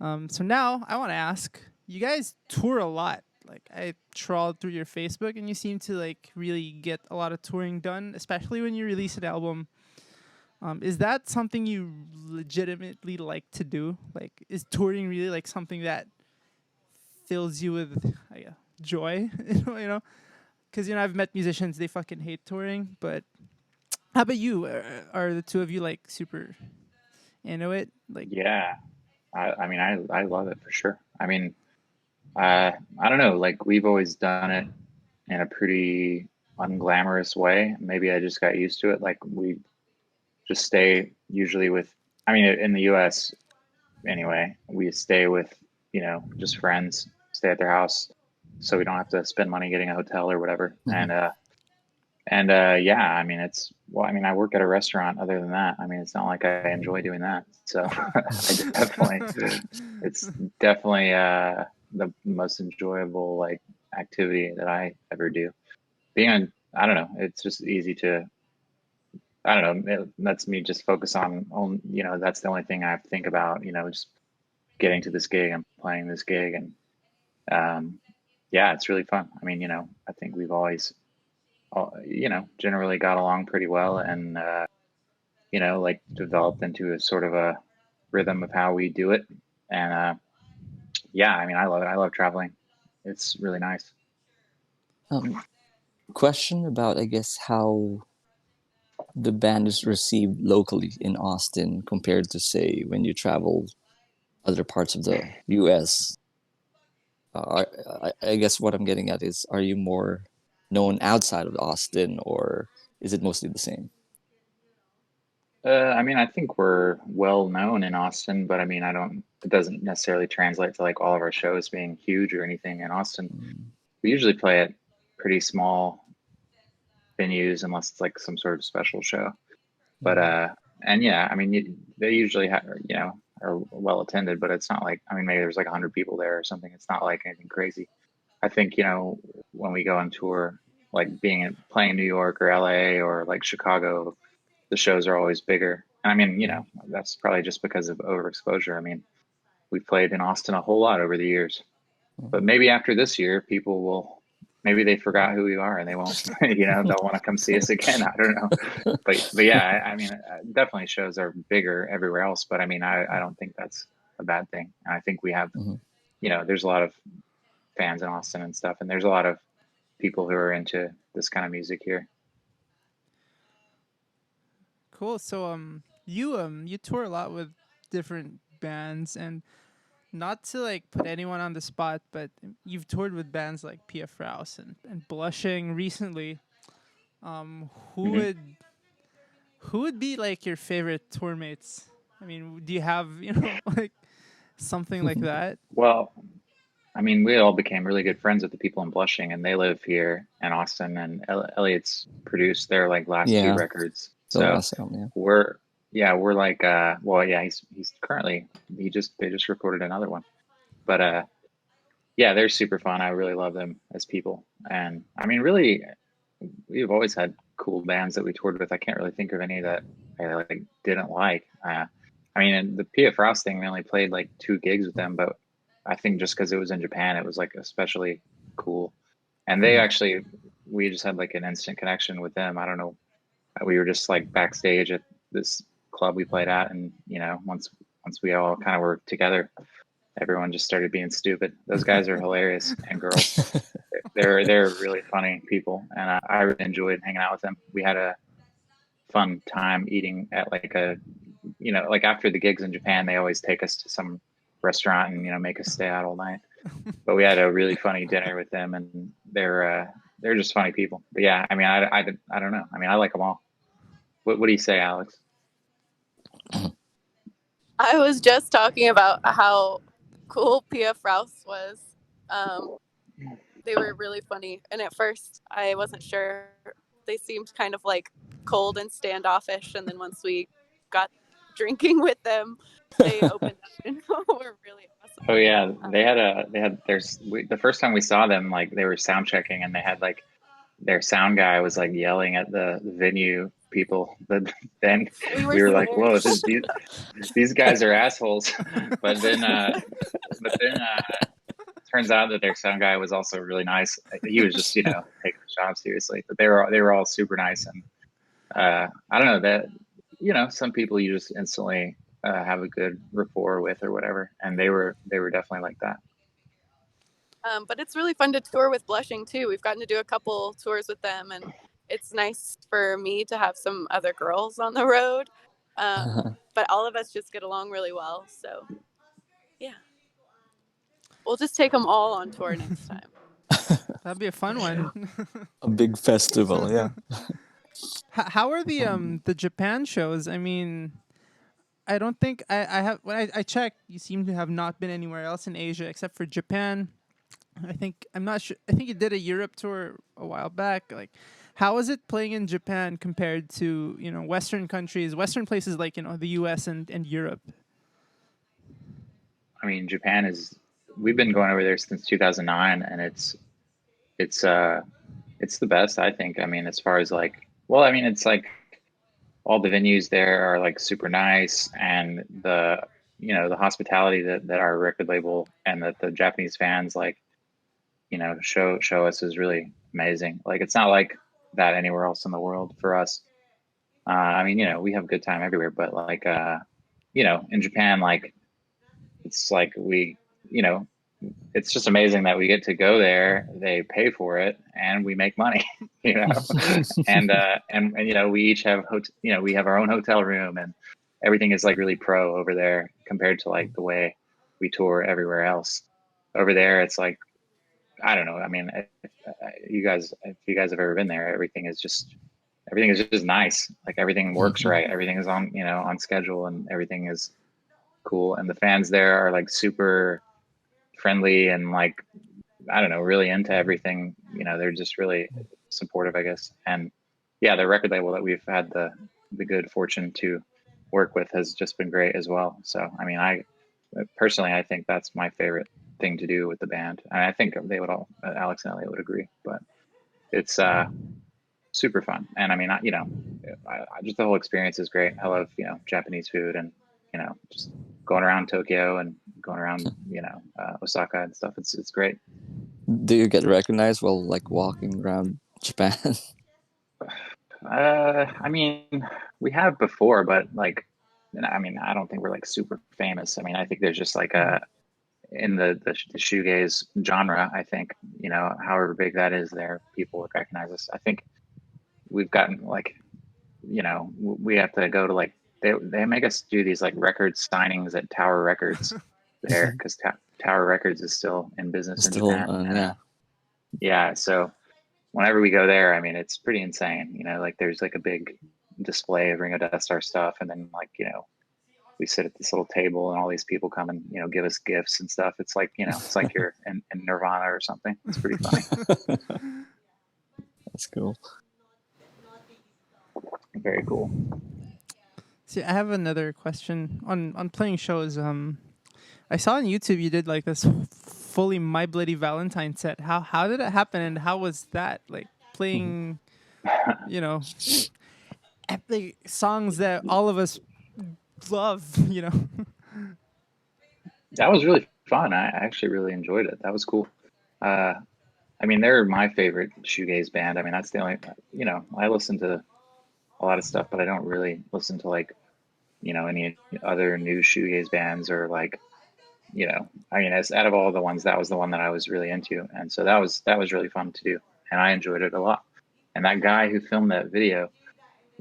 So now I want to ask, you guys tour a lot. Like I trawled through your Facebook and you seem to like really get a lot of touring done, especially when you release an album. Is that something you legitimately like to do? Like is touring really like something that fills you with joy? you know? Cuz I've met musicians, they fucking hate touring, but how about you? Are the two of you like super into it? Like Yeah. I mean, I love it for sure. I mean, I don't know, like we've always done it in a pretty unglamorous way. Maybe I just got used to it. Like we just stay usually with, I mean, in the US anyway, we stay with, just friends, stay at their house so we don't have to spend money getting a hotel or whatever. Yeah, I mean, I mean, I work at a restaurant. Other than that, I mean, it's not like I enjoy doing that. So it's definitely the most enjoyable like activity that I ever do. I don't know, it's just easy to, I don't know, it lets me just focus on, that's the only thing I have to think about, just getting to this gig and playing this gig. And yeah, it's really fun. I mean, I think we've always, generally got along pretty well and, like developed into a sort of a rhythm of how we do it. And yeah, I mean, I love it. I love traveling. It's really nice. Question about, I guess, how the band is received locally in Austin compared to, say, when you travel other parts of the U.S. I guess what I'm getting at is, are you more known outside of Austin, or is it mostly the same? I mean, I think we're well known in Austin, but I mean, it doesn't necessarily translate to like all of our shows being huge or anything in Austin. We usually play at pretty small venues unless it's like some sort of special show. But, and yeah, I mean, they usually are well attended, but it's not like, I mean, maybe there's like 100 people there or something. It's not like anything crazy. I think, when we go on tour, like playing in New York or LA or like Chicago, the shows are always bigger. And I mean, that's probably just because of overexposure. I mean, we've played in Austin a whole lot over the years, but maybe after this year, maybe they forgot who we are and they won't, they'll want to come see us again. I don't know. But yeah, I mean, definitely shows are bigger everywhere else, but I mean, I don't think that's a bad thing. And I think we have, there's a lot of fans in Austin and stuff, and there's a lot of people who are into this kind of music here. cool. So you tour a lot with different bands, and not to like put anyone on the spot, but you've toured with bands like P.F. Rouse and Blushing recently. Who Mhm. would be like your favorite tour mates? I mean, do you have like something like that? Well, I mean, we all became really good friends with the people in Blushing, and they live here in Austin. And Elliot's produced their like last two Yeah, records, the so last album, yeah. we're like, well, yeah, he's currently they just recorded another one, but yeah, they're super fun. I really love them as people, and I mean, really, we've always had cool bands that we toured with. I can't really think of any that I like didn't like. I mean, in the P.F. Rouse thing, we only played like 2 gigs with them, but I think just because it was in Japan, it was like especially cool. And we just had like an instant connection with them. I don't know. We were just like backstage at this club we played at, and once we all kind of were together, everyone just started being stupid. Those guys are hilarious, and girls. They're really funny people, and I really enjoyed hanging out with them. We had a fun time eating at like like after the gigs in Japan, they always take us to some restaurant and make us stay out all night. But we had a really funny dinner with them, and they're just funny people. But yeah, I mean, I don't know. I mean, I like them all. What do you say, Alex? I was just talking about how cool PF Rouse was. Um, they were really funny, and at first I wasn't sure. They seemed kind of like cold and standoffish, and then once we got drinking with them, they opened up and were really awesome. Oh yeah, the first time we saw them, like they were sound checking and they had like their sound guy was like yelling at the venue people. Then We we were like, scared. whoa, these guys are assholes. But then turns out that their sound guy was also really nice. He was just, taking his job seriously, but they were all super nice. And I don't know that, some people you just instantly have a good rapport with or whatever. And they were definitely like that. But it's really fun to tour with Blushing too. We've gotten to do a couple tours with them, and it's nice for me to have some other girls on the road. But all of us just get along really well. So, yeah. We'll just take them all on tour next time. That'd be a fun one. A big festival, yeah. How are the Japan shows? I mean, I don't think I have. When I checked, you seem to have not been anywhere else in Asia except for Japan. I'm not sure. I think you did a Europe tour a while back. Like, how is it playing in Japan compared to Western countries, Western places like the U.S. and Europe? I mean, Japan is. We've been going over there since 2009, and it's the best, I think. I mean, as far as like, well, I mean, it's like all the venues there are like super nice, and the hospitality that our record label and that the Japanese fans like, show us is really amazing. Like, it's not like that anywhere else in the world for us. I mean, we have a good time everywhere, but like, in Japan, like, it's like it's just amazing that we get to go there. They pay for it, and we make money, and we each have we have our own hotel room, and everything is like really pro over there compared to like the way we tour everywhere else. Over there, it's like, I don't know. I mean, if you guys have ever been there, everything is just nice. Like, everything works right. Everything is on schedule, and everything is cool. And the fans there are like super friendly and like, I don't know, really into everything. They're just really supportive, I guess. And yeah, the record label that we've had the good fortune to work with has just been great as well. So, I mean, I think that's my favorite thing to do with the band. And I think they would all, Alex and Elliot would agree, but it's super fun. And I mean, just the whole experience is great. I love, Japanese food, and, just going around Tokyo and going around, Osaka and stuff. It's great. Do you get recognized while like walking around Japan? I mean, we have before, but like, I mean, I don't think we're like super famous. I mean, I think there's just like in the shoegaze genre, I think, however big that is there, people would recognize us. I think we've gotten like, we have to go to like, they make us do these like record signings at Tower Records there, because Tower Records is still in business in Japan. Yeah. Yeah. So whenever we go there, I mean, it's pretty insane. Like, there's like a big display of Ringo Deathstarr stuff, and then like, we sit at this little table, and all these people come and give us gifts and stuff. It's like it's like you're in Nirvana or something. It's pretty funny. That's cool. Very cool. See, I have another question on playing shows. I saw on YouTube you did like this fully My Bloody Valentine set. How did it happen, and how was that, like, playing, epic songs that all of us love, That was really fun. I actually really enjoyed it. That was cool. I mean, they're my favorite shoegaze band. I mean, that's the only, I listen to a lot of stuff, but I don't really listen to like, any other new shoegaze bands, or like, I mean, as out of all the ones, that was the one that I was really into. And so that was really fun to do. And I enjoyed it a lot. And that guy who filmed that video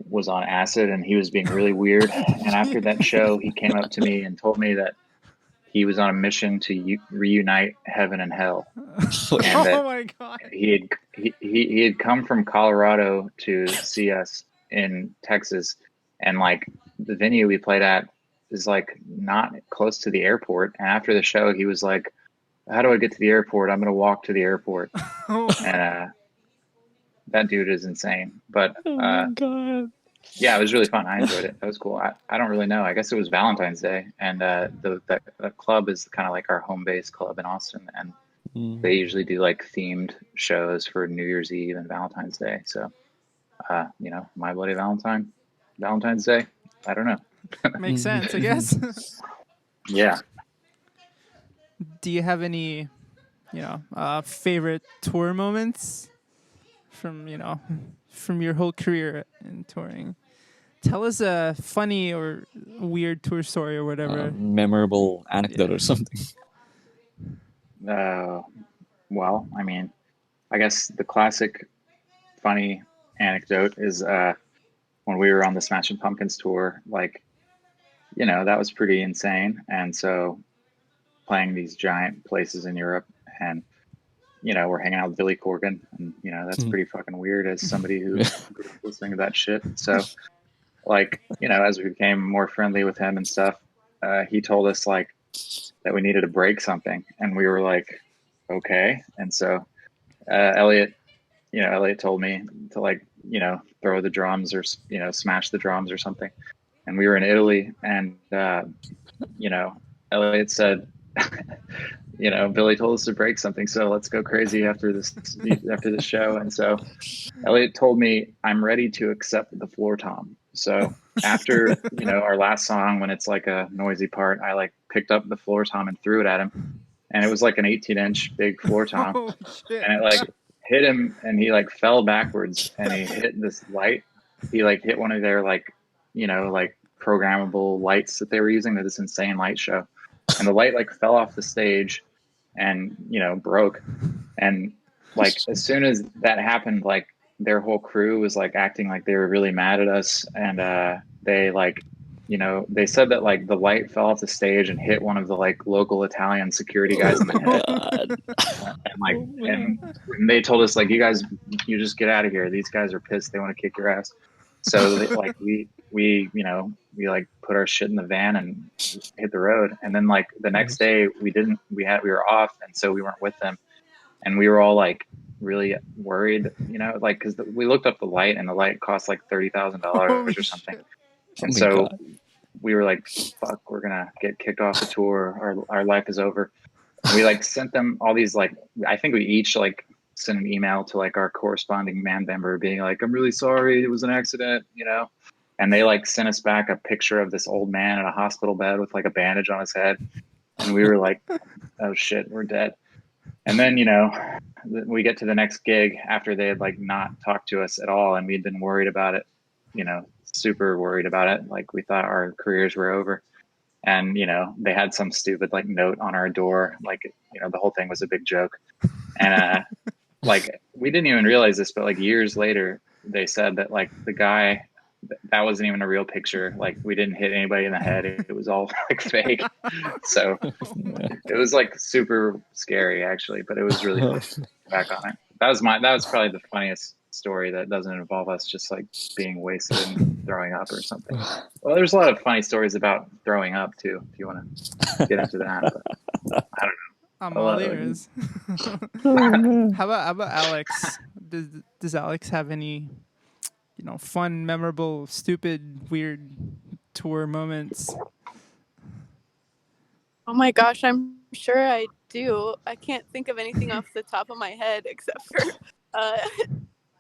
was on acid, and he was being really weird. And after that show, he came up to me and told me that he was on a mission to reunite heaven and hell. And oh my God. He had come from Colorado to see us in Texas, and like the venue we played at, is like not close to the airport. And after the show, he was like, "How do I get to the airport? I'm gonna walk to the airport." And that dude is insane. But God. yeah, it was really fun. I enjoyed it. That was cool. I don't really know. I guess it was Valentine's Day, and the club is kind of like our home base club in Austin, and they usually do like themed shows for New Year's Eve and Valentine's Day. So, you know, My Bloody Valentine's Day. I don't know. Makes sense, I guess. Yeah. Do you have any, favorite tour moments from your whole career in touring? Tell us a funny or weird tour story or whatever. Memorable anecdote or something. Well, I mean, I guess the classic funny anecdote is when we were on the Smashing Pumpkins tour, like, you know, that was pretty insane. And so playing these giant places in Europe, and, you know, we're hanging out with Billy Corgan, and, you know, that's pretty fucking weird as somebody who grew up listening to that shit. So, like, you know, as we became more friendly with him and stuff, he told us like that we needed to break something, and we were like, okay. And so Elliot told me to, like, you know, throw the drums or, you know, smash the drums or something. And we were in Italy, and you know, Elliot said, you know, Billy told us to break something, so let's go crazy after this show. And so Elliot told me, I'm ready to accept the floor tom. So after, you know, our last song, when it's like a noisy part, I like picked up the floor tom and threw it at him, and it was like an 18-inch big floor tom. Oh, shit. And it like hit him, and he like fell backwards, and he hit this light. He like hit one of their, like, you know, like programmable lights that they were using to this insane light show, and the light like fell off the stage and, you know, broke. And like as soon as that happened, like their whole crew was like acting like they were really mad at us, and they like, you know, they said that like the light fell off the stage and hit one of the like local Italian security guys in the head. And like, and they told us like, you just get out of here. These guys are pissed. They want to kick your ass. So they, like we you know, we like put our shit in the van and hit the road. And then like the next day we were off, and so we weren't with them, and we were all like really worried, you know, like because we looked up the light, and the light cost like $30,000 or something. Shit. And so we were like, fuck, we're gonna get kicked off the tour. Our life is over. And we like sent them all these, like, I think we each like sent an email to like our corresponding band member being like, I'm really sorry, it was an accident, you know. And they like sent us back a picture of this old man in a hospital bed with like a bandage on his head. And we were like, oh shit, we're dead. And then, you know, we get to the next gig after they had like not talked to us at all, and we'd been worried about it, you know, super worried about it. Like we thought our careers were over. And, you know, they had some stupid like note on our door, like, you know, the whole thing was a big joke. And like we didn't even realize this, but like years later they said that like the guy, that wasn't even a real picture. Like we didn't hit anybody in the head. It was all like fake. So it was like super scary actually, but it was really fun back on it. That was probably the funniest story that doesn't involve us just like being wasted and throwing up or something. Well, there's a lot of funny stories about throwing up too, if you want to get into that. But I don't know. I'm all ears. How about Alex? Does Alex have any, you know, fun, memorable, stupid, weird tour moments? Oh my gosh, I'm sure I do. I can't think of anything off the top of my head except for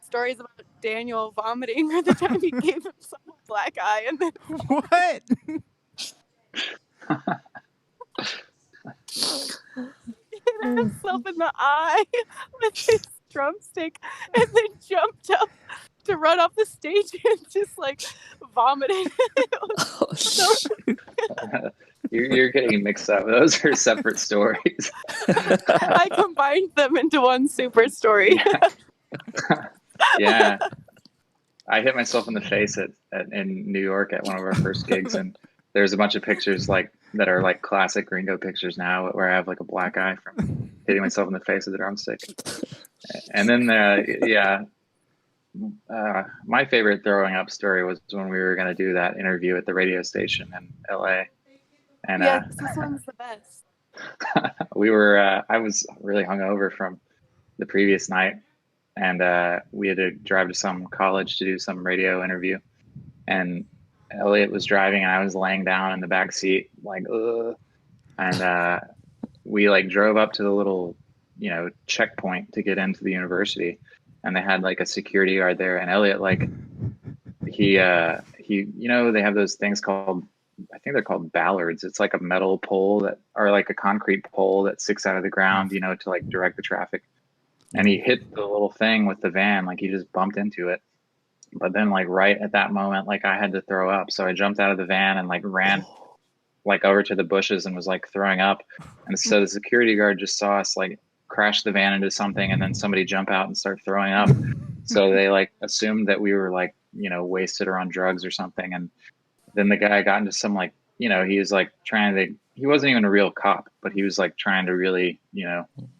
stories about Daniel vomiting, or the time he gave himself a black eye and then What? hit himself in the eye with his drumstick, and then jumped up to run off the stage and just like vomited. You're getting mixed up. Those are separate stories. I combined them into one super story. Yeah. I hit myself in the face in New York at one of our first gigs, and there's a bunch of pictures like that are like classic Ringo pictures now, where I have like a black eye from hitting myself in the face with a drumstick. And then my favorite throwing up story was when we were going to do that interview at the radio station in LA, And Yes, this one's the best. I was really hungover from the previous night, and we had to drive to some college to do some radio interview. And Elliot was driving, and I was laying down in the back seat, like, ugh. And we like drove up to the little, checkpoint to get into the university, and they had like a security guard there. And Elliot, like, he, they have those things called, I think they're called ballards. It's like a metal pole or like a concrete pole that sticks out of the ground, to like direct the traffic. And he hit the little thing with the van, like he just bumped into it. But then like right at that moment, like I had to throw up. So I jumped out of the van and like ran like over to the bushes and was like throwing up. And so the security guard just saw us like crash the van into something and then somebody jump out and start throwing up. So they like assumed that we were like, wasted or on drugs or something. And then the guy got into some like, he was like he wasn't even a real cop, but he was like trying to really,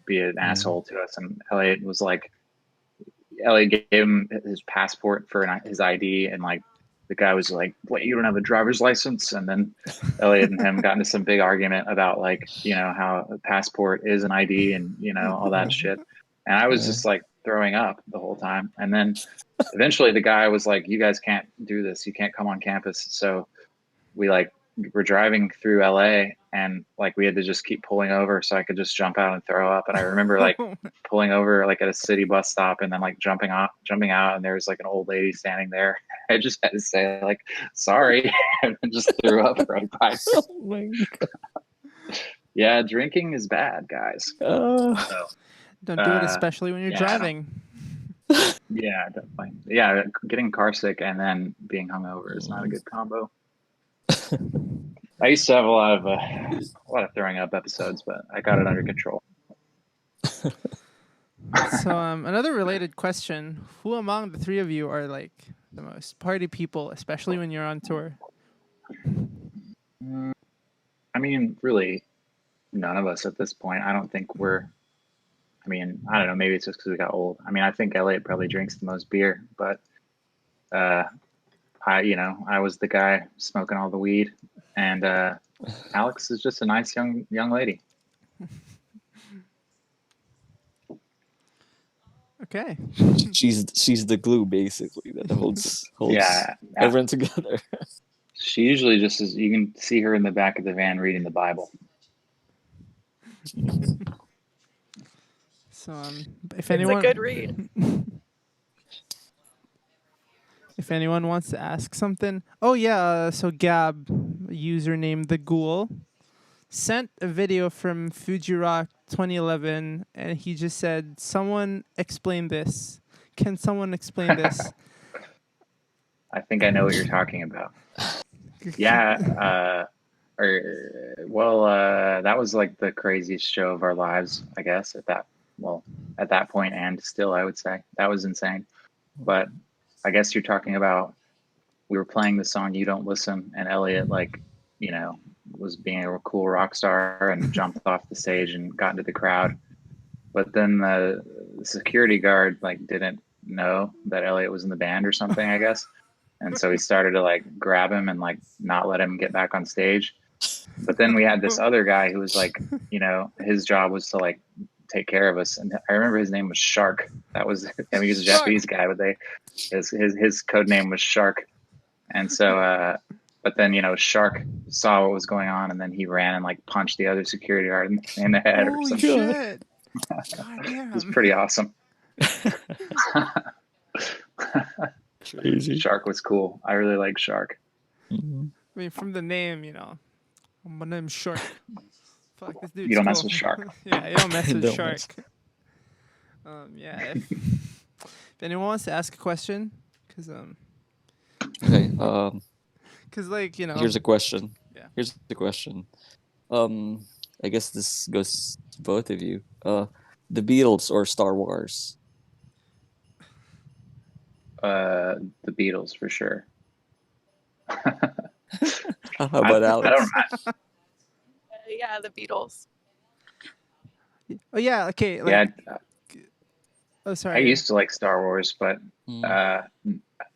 be an asshole to us. And Elliot gave him his passport for his ID, and like the guy was like, "What? You don't have a driver's license?" And then Elliot and him got into some big argument about like, how a passport is an ID and all that shit. And I was just like throwing up the whole time. And then eventually the guy was like, "You guys can't do this. You can't come on campus." So we were driving through LA, and like we had to just keep pulling over so I could just jump out and throw up. And I remember like pulling over like at a city bus stop and then like jumping out, and there was like an old lady standing there. I just had to say like, "Sorry," and just threw up right by. Oh my God. Yeah, drinking is bad, guys. So, Don't do it, especially when you're driving. Yeah, definitely. Yeah, getting car sick and then being hungover is not a good combo. I used to have a lot of throwing up episodes, but I got it under control. So another related question: who among the three of you are like the most party people, especially when you're on tour? I mean, really, none of us at this point. I don't think we're. I mean, I don't know. Maybe it's just because we got old. I mean, I think Elliot probably drinks the most beer, but I was the guy smoking all the weed, and Alex is just a nice young lady. Okay. She's the glue basically that holds Yeah, everyone together. She usually just is. You can see her in the back of the van reading the Bible. So if It's anyone, a good read. if anyone wants to ask something, oh yeah, so Gab, username the Ghoul, sent a video from Fuji Rock 2011, and he just said, "Someone explain this. Can someone explain this?" I think I know what you're talking about. Yeah. That was like the craziest show of our lives, I guess, at that point, and still, I would say that was insane. But I guess you're talking about, we were playing the song "You Don't Listen," and Elliot, was being a cool rock star and jumped off the stage and got into the crowd. But then the security guard didn't know that Elliot was in the band or something, I guess. And so he started to grab him and not let him get back on stage. But then we had this other guy who was his job was to take care of us. And I remember his name was Shark. That was, he was a Japanese guy, but his code name was Shark. And so, but then, Shark saw what was going on, and then he ran and punched the other security guard in the head or something. Shit. God damn. It was pretty awesome. Crazy. Shark was cool. I really like Shark. Mm-hmm. I mean, from the name, my name's Shark. Fuck, this dude's You don't cool. mess with Shark. Yeah, you don't mess with Don't Shark. mess. Yeah. If anyone wants to ask a question, because Okay. Here's Here's a question. Yeah. Here's the question. I guess this goes to both of you. The Beatles or Star Wars? The Beatles for sure. How about Alex? I don't. Yeah, the Beatles. Oh yeah. Okay. Yeah, Oh, sorry. I used to like Star Wars, but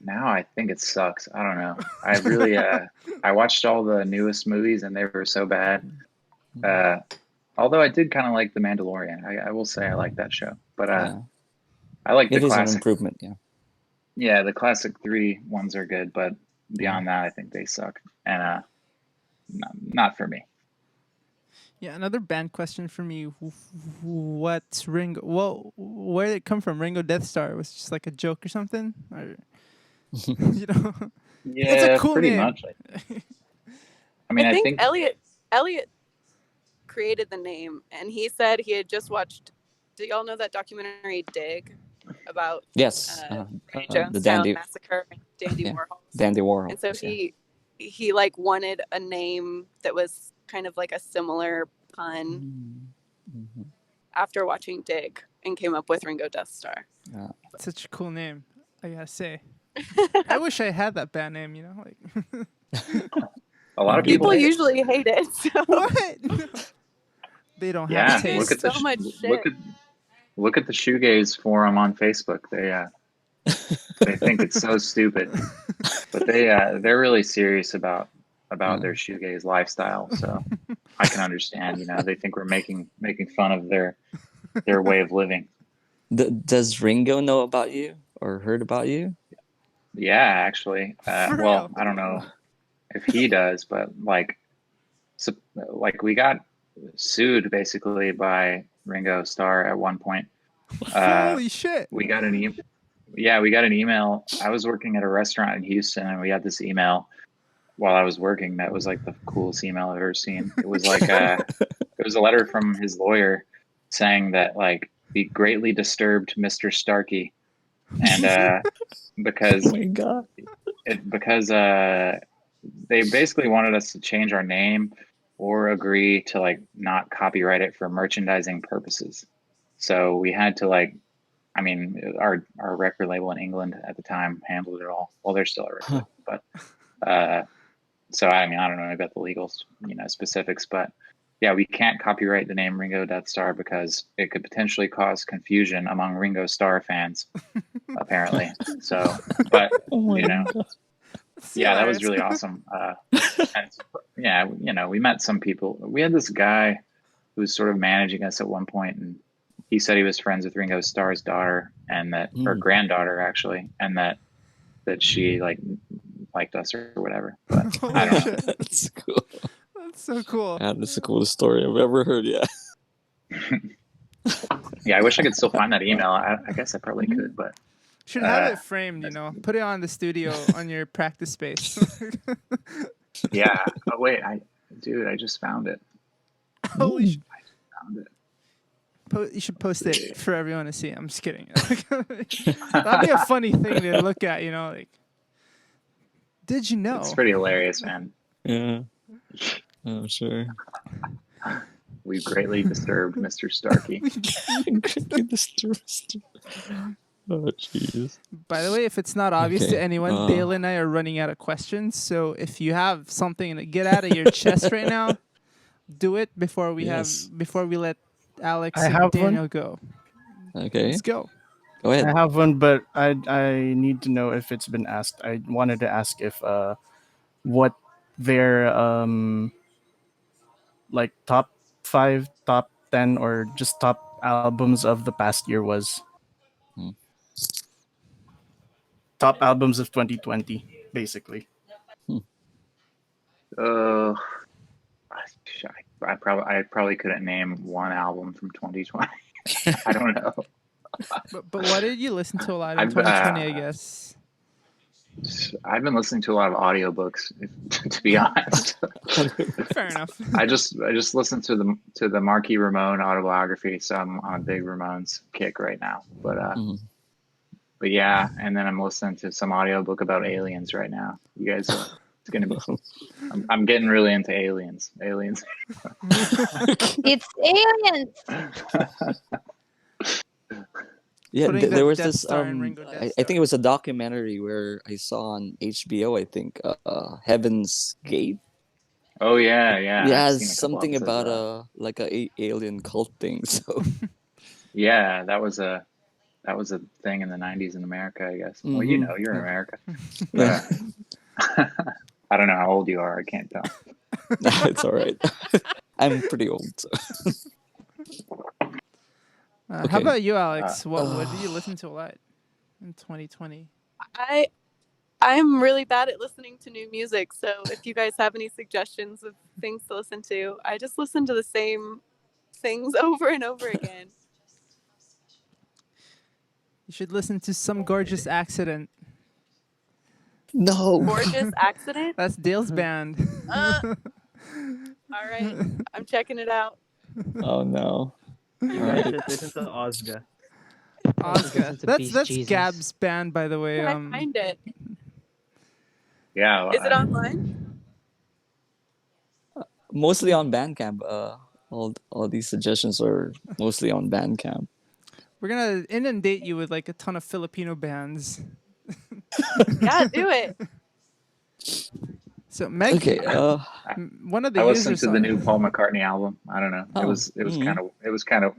Now I think it sucks. I don't know. I really I watched all the newest movies and they were so bad. Although I did kind of like The Mandalorian. I will say I like that show. But Yeah, I like the it is an classic. improvement. Yeah. Yeah, the classic 3 ones are good, but beyond that I think they suck. And not for me. Yeah, another band question for me. What's Ringo? Well, where did it come from? Ringo Deathstar was just like a joke or something, or you know, it's a Yeah, cool pretty name. much. I mean, I I think think Elliot created the name, and he said he had just watched. Do y'all know that documentary Dig about Yes. Ray The Jonestown Dandy. massacre and Dandy Yeah. Warhols? Dandy Warhol. And so he like wanted a name that was kind of like a similar pun after watching Dig, and came up with Ringo Deathstar. Yeah. Such a cool name, I gotta say. I wish I had that band name. You know, like a lot of People hate it. usually hate it. So. what? They don't Yeah, have There's look at taste. so much shit. look at the Shoegaze forum on Facebook. They think it's so stupid, but they're really serious about their shoegaze lifestyle. So I can understand. You know, they think we're making fun of their way of living. Does Ringo know about you or heard about you? Yeah, actually. For Well, real. I don't know if he does, but like we got sued basically by Ringo Starr at one point. Holy shit! We got an email. Yeah, we got an email. I was working at a restaurant in Houston, and we got this email while I was working. That was like the coolest email I've ever seen. It was like it was a letter from his lawyer saying that like we greatly disturbed Mr. Starkey, and because Oh my god. because they basically wanted us to change our name or agree to like not copyright it for merchandising purposes. So we had to like, I mean, our record label in England at the time handled it all. Well, they're still a record label, but so I mean, I don't know about the legal, specifics, but yeah, we can't copyright the name Ringo Deathstar because it could potentially cause confusion among Ringo Starr fans, apparently. So, but yeah, that was really awesome. And yeah, we met some people. We had this guy who was sort of managing us at one point, and he said he was friends with Ringo Starr's daughter, and that or granddaughter actually, and that she liked us or whatever. But I don't know. That's cool. That's so cool. Yeah, that's the coolest story I've ever heard. Yeah. Yeah, I wish I could still find that email. I guess I probably could, but Should have it framed, Put it on the studio on your practice space. yeah. Oh wait, I just found it. Holy shit. I found it. You should post it for everyone to see. I'm just kidding. That'd be a funny thing to look at, like. Did you know? It's pretty hilarious, man. Yeah. Oh, sure. We've greatly disturbed Mr. Starkey. Greatly disturbed. Oh, jeez. By the way, if it's not obvious to anyone, Dale and I are running out of questions. So if you have something to get out of your chest right now, do it before we let Alex and Daniel go. Okay. Let's go. Go ahead. I have one, but I need to know if it's been asked. I wanted to ask if what their like top 5, top 10, or just top albums of the past year was. Top albums of 2020, basically. I probably couldn't name one album from 2020. I don't know. But what did you listen to a lot in 2020? I guess. I've been listening to a lot of audiobooks, to be honest. Fair enough. I just listened to the Marquis Ramone autobiography, so I'm on a big Ramones kick right now. But yeah, and then I'm listening to some audiobook about aliens right now. You guys, it's gonna be. I'm getting really into aliens. Aliens. It's aliens. Yeah, there was this. I think it was a documentary where I saw on HBO. I think Heaven's Gate. Oh yeah. Yeah, something about like a alien cult thing. So yeah, that was that was a thing in the '90s in America, I guess. Well, you know, you're in America. Yeah. I don't know how old you are. I can't tell. It's all right. I'm pretty old. So. How Okay. about you, Alex? What do you listen to a lot in 2020? I'm really bad at listening to new music, so if you guys have any suggestions of things to listen to, I just listen to the same things over and over again. You should listen to Some Gorgeous Accident. No. Gorgeous Accident? That's Dale's band. All right, I'm checking it out. Oh no. You All guys right. should listen to Ozga. Oscar. listen to That's Beast Jesus. Gab's band, by the way. Can I find it? Yeah. Is it online? Mostly on Bandcamp. All these suggestions are mostly on Bandcamp. We're gonna inundate you with like a ton of Filipino bands. Yeah, do it. So Meg, Okay. one of the I users listened to the new Paul McCartney album. I don't know. Oh, It was mhm. kind of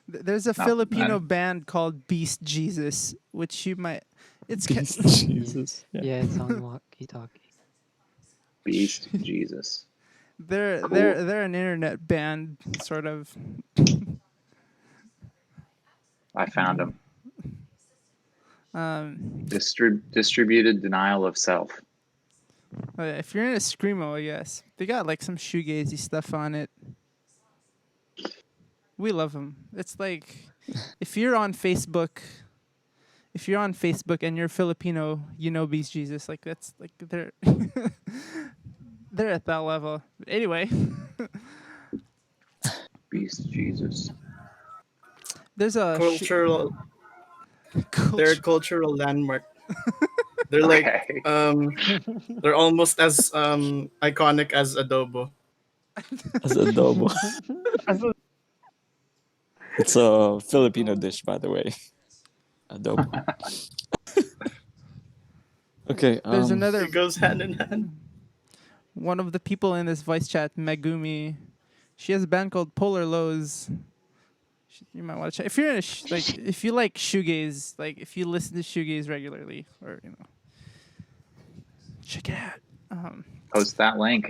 There's a No, Filipino no. band called Beast Jesus, which you might. It's Beast Jesus. Yeah. Yeah, it's on walkie-talkie. Beast Jesus. they're Cool. they're an internet band, sort of. I found him. Um, Distributed denial of self. if you're in a screamo, yes, they got like some shoegazy stuff on it. We love them. It's like if you're on Facebook and you're Filipino, you know Beast Jesus. Like that's like they're they're at that level. Anyway, Beast Jesus. there's a Cultural. They're a cultural landmark. They're like Okay. they're almost as iconic as adobo. As adobo. It's a Filipino dish, by the way. Adobo. Okay. There's another It goes hand in hand. one of the people in this voice chat, Megumi. She has a band called Polar Lows. You might want to check if you're in a if you like shoegaze, like if you listen to shoegaze regularly, or check it out. Post that link.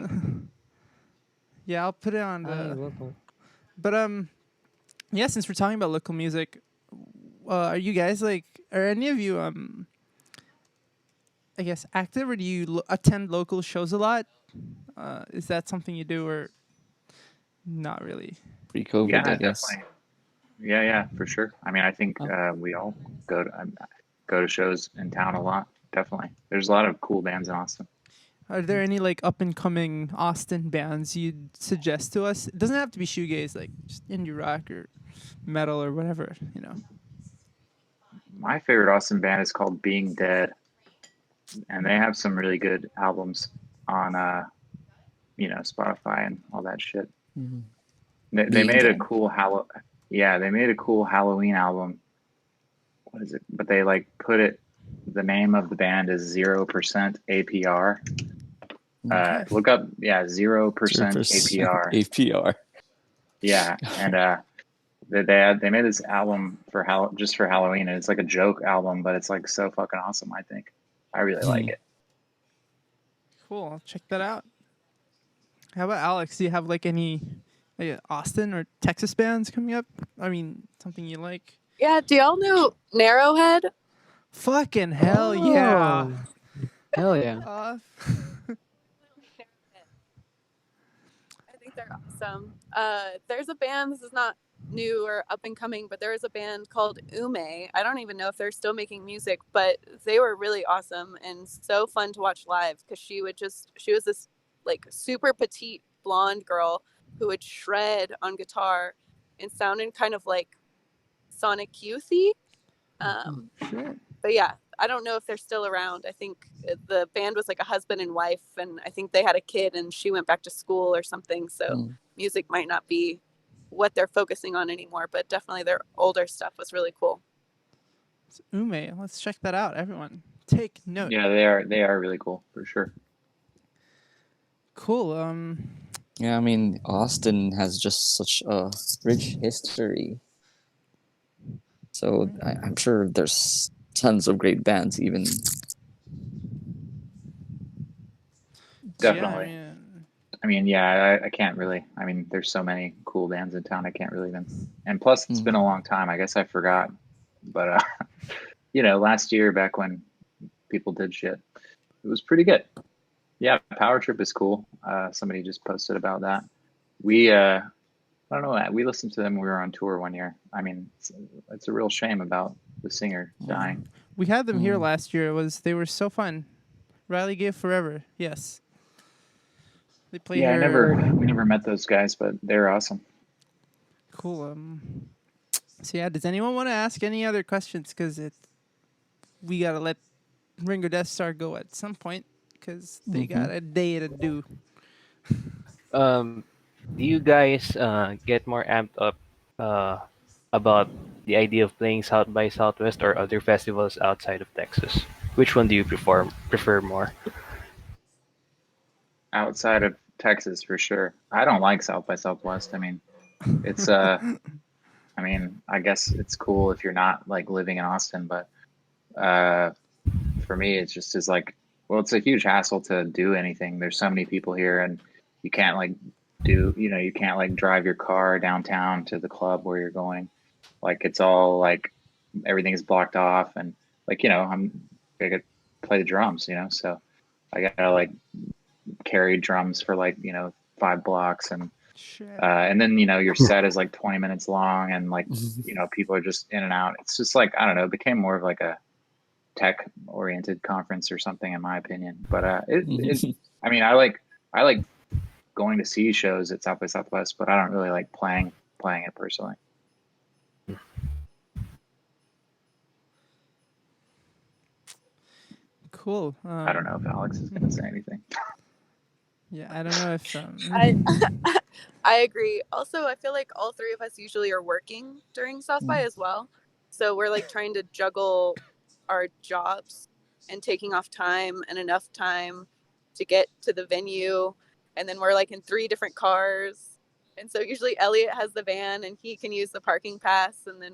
Yeah, I'll put it on I the. will go. But yeah, since we're talking about local music, are you guys are any of you I guess active, or do you attend local shows a lot? Is that something you do, or not really? Pre-COVID, Yeah, I guess. definitely. Yeah, for sure. I mean, I think we all go to shows in town a lot. Definitely, there's a lot of cool bands in Austin. Are there any like up and coming Austin bands you'd suggest to us? It doesn't have to be shoegaze, like just indie rock or metal or whatever. My favorite Austin band is called Being Dead, and they have some really good albums on Spotify and all that shit. Mhm. They Being made a Dead. cool they made a cool Halloween album. What is it? But they put the name of the band is 0% APR. Okay. Look up 0% APR. APR. Yeah, and they made this album just for Halloween, and it's like a joke album, but it's like so fucking awesome. I think I really like it. Cool. I'll check that out. How about Alex? Do you have any Austin or Texas bands coming up? I mean, something you like? Yeah, do y'all know Narrowhead? Fucking hell yeah. Oh, hell yeah. I think they're awesome. There's a band, this is not new or up and coming, but there is a band called Ume. I don't even know if they're still making music, but they were really awesome and so fun to watch live because she was this super petite blonde girl who would shred on guitar and sounded kind of like Sonic Youthy. Shit. But yeah, I don't know if they're still around. I think the band was like a husband and wife, and I think they had a kid and she went back to school or something. So music might not be what they're focusing on anymore, but definitely their older stuff was really cool. It's Ume. Let's check that out, everyone. Take note. Yeah, they are really cool for sure. Cool. Yeah, I mean, Austin has just such a rich history. So I'm sure there's tons of great bands. Even Definitely. Yeah, I mean, yeah, I can't really. I mean, there's so many cool bands in town. I can't really even. And plus, it's been a long time. I guess I forgot. But last year back when people did shit, it was pretty good. Yeah, Power Trip is cool. Somebody just posted about that. We I don't know. We listened to them when we were on tour one year. I mean, it's a real shame about the singer dying. we had them here last year. They were so fun. Riley gave forever. Yes, they played Yeah, here. we never met those guys, but they're awesome. Cool. So yeah, does anyone want to ask any other questions? Because we gotta let Ringo Deathstarr go at some point because they got a day to do. Do you guys get more amped up about the idea of playing South by Southwest or other festivals outside of Texas? Which one do you prefer more? Outside of Texas, for sure. I don't like South by Southwest. I mean, it's I mean, I guess it's cool if you're not like living in Austin, but for me, it's just is like, well, it's a huge hassle to do anything. There's so many people here, and you can't like you can't like drive your car downtown to the club where you're going. Like it's all like everything is blocked off, and like I got play the drums, so I gotta like carry drums for like 5 blocks, and then your set is like 20 minutes long, and like people are just in and out. It's just like, I don't know, it became more of like a tech oriented conference or something, in my opinion. But I mean, I like going to see shows at South by Southwest, but I don't really like playing it personally. Cool. I don't know if Alex is going to say anything. Yeah, I don't know if I agree. Also, I feel like all three of us usually are working during South by as well. So we're like trying to juggle our jobs and taking off time and enough time to get to the venue. And then we're like in 3 different cars. And so usually Elliot has the van and he can use the parking pass. And then,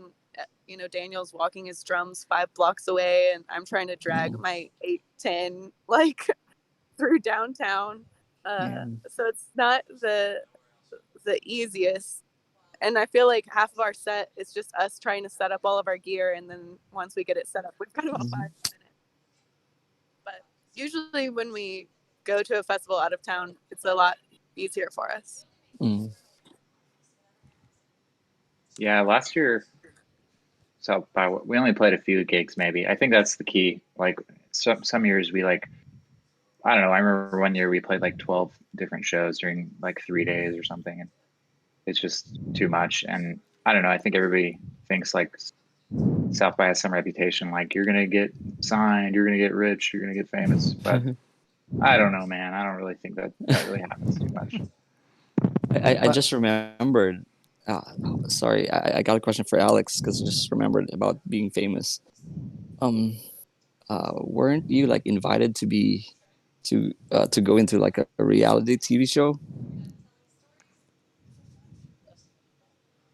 Daniel's walking his drums 5 blocks away. And I'm trying to drag my 810 like through downtown. So it's not the easiest, and I feel like half of our set is just us trying to set up all of our gear, and then once we get it set up, we've got about 5 minutes. But usually when we go to a festival out of town, it's a lot easier for us. Yeah, last year South by, we only played a few gigs. Maybe I think that's the key. Like some years we like, I don't know. I remember one year we played like 12 different shows during like 3 days or something. And it's just too much. And I don't know. I think everybody thinks like South by has some reputation. Like you're going to get signed, you're going to get rich, you're going to get famous. But I don't know, man. I don't really think that really happens too much. I just remembered. Sorry, I got a question for Alex because I just remembered about being famous. Weren't you like invited to go into like a reality TV show?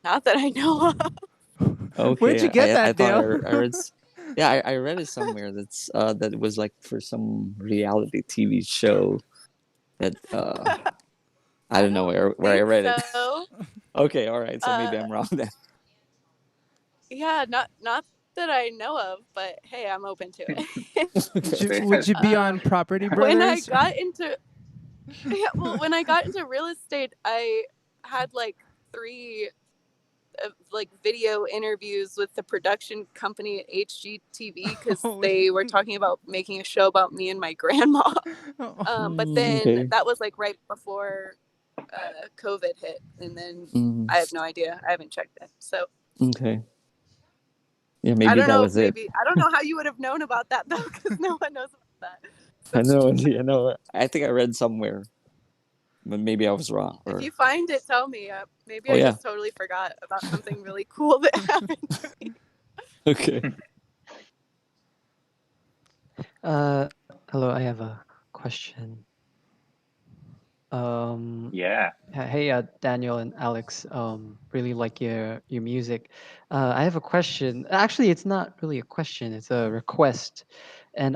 Not that I know of. Okay, Where'd you get that, I thought Dale? I read. Yeah, I read it somewhere. That it was like for some reality TV show. That I don't know where I read it. Okay, all right. So maybe I'm wrong then. Yeah, not that I know of, but hey, I'm open to it. Would you be on Property Brothers? When I got into real estate, I had like 3 like video interviews with the production company at HGTV because they were talking about making a show about me and my grandma. But then that was like right before COVID hit, and then I have no idea. I haven't checked it. So okay. Yeah, maybe that was it. I don't know how you would have known about that though, because no one knows about that. I know. I think I read somewhere, but maybe I was wrong. If you find it, tell me. Maybe I just totally forgot about something really cool that happened to me. Okay. Hello, I have a question. Yeah. Hey, Daniel and Alex. Really like your music. I have a question. Actually, it's not really a question. It's a request, and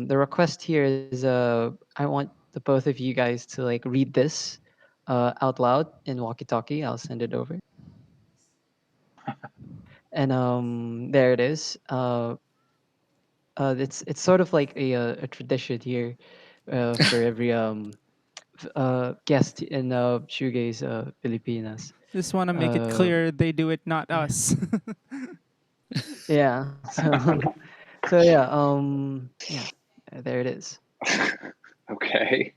the request here is I want the both of you guys to like read this out loud in walkie-talkie. I'll send it over, and there it is. It's sort of like a tradition here, for every guest in Shoegaze Pilipinas. Just want to make it Uh, clear they do it, not us. yeah. So yeah. Yeah. There it is. Okay.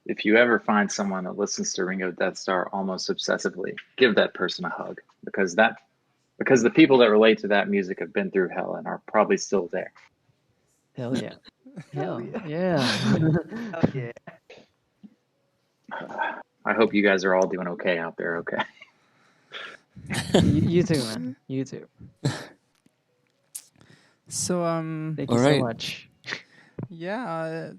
If you ever find someone that listens to Ringo Deathstarr almost obsessively, give that person a hug because the people that relate to that music have been through hell and are probably still there. Hell yeah. Hell Yeah. yeah. Yeah. Yeah. I hope you guys are all doing okay out there. Okay. You too, man. You too. So Thank you All so right. much. yeah,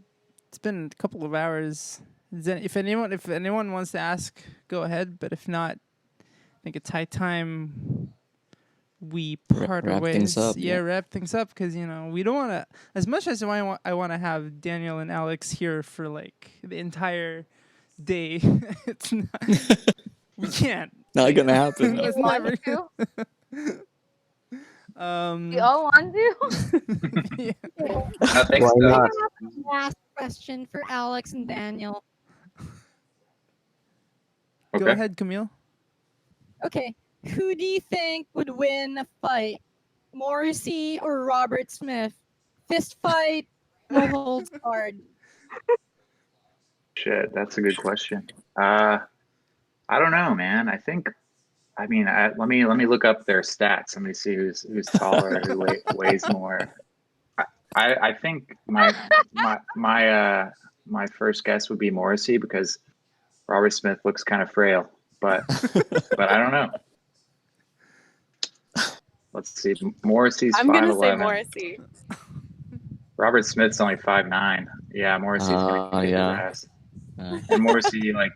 it's been a couple of hours. If anyone wants to ask, go ahead. But if not, I think it's high time we part our Wrap things ways. up, yeah. Wrap things up because we don't want to. As much as I want to have Daniel and Alex here for like the entire day. It's not. We can't. Not gonna happen. You It's want never. to? Um. We all want to? yeah. I think Why so. not? Last question for Alex and Daniel. Go Okay. ahead, Camille. Okay, who do you think would win a fight, Morrissey or Robert Smith? Fist fight, no holds barred. Shit, that's a good question. I don't know, man. I mean, let me look up their stats. Let me see who's taller, who weighs more. I think my first guess would be Morrissey because Robert Smith looks kind of frail, but I don't know. Let's see. Morrissey's I'm gonna say 5'11". Morrissey. Robert Smith's only 5'9". Yeah, Morrissey's gonna kick his Yeah. ass. And Morrissey, like,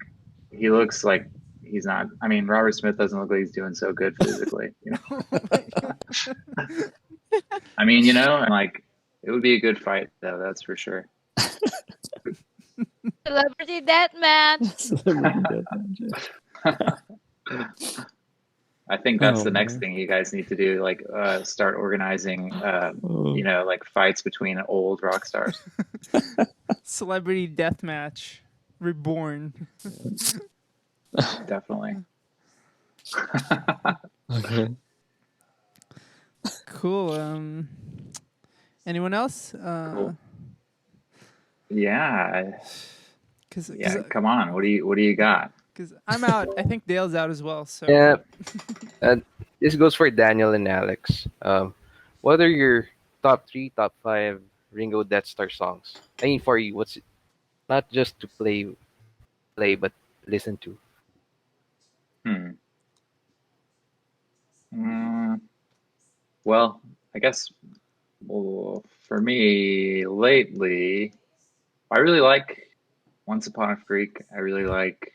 he looks like he's not. I mean, Robert Smith doesn't look like he's doing so good physically. I mean, and like, it would be a good fight though. That's for sure. Celebrity deathmatch. I think that's Oh, the next man. thing you guys need to do. Like, start organizing. Oh. Like fights between old rock stars. Celebrity deathmatch, reborn. Definitely. Okay. Cool. Anyone else? Cool. Yeah. Cause Come on. What do you got? Because I'm out. I think Dale's out as well. So Yeah. This goes for Daniel and Alex. What are your top 3, top 5 Ringo Deathstarr songs? I mean, for you, what's it? Not just to play, but listen to. Well, I guess for me lately, I really like Once Upon a Freak. I really like.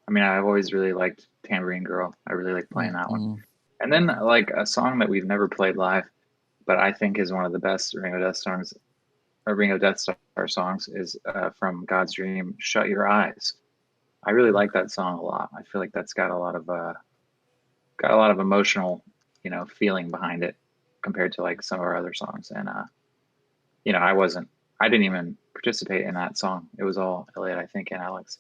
I mean, I've always really liked Tambourine Girl. I really like playing that one. And then like a song that we've never played live, but I think is one of the best Ringo Deathstarr songs is from God's Dream, "Shut Your Eyes." I really like that song a lot. I feel like that's got a lot of emotional, feeling behind it compared to like some of our other songs. And I didn't even participate in that song. It was all Elliot, I think, and Alex.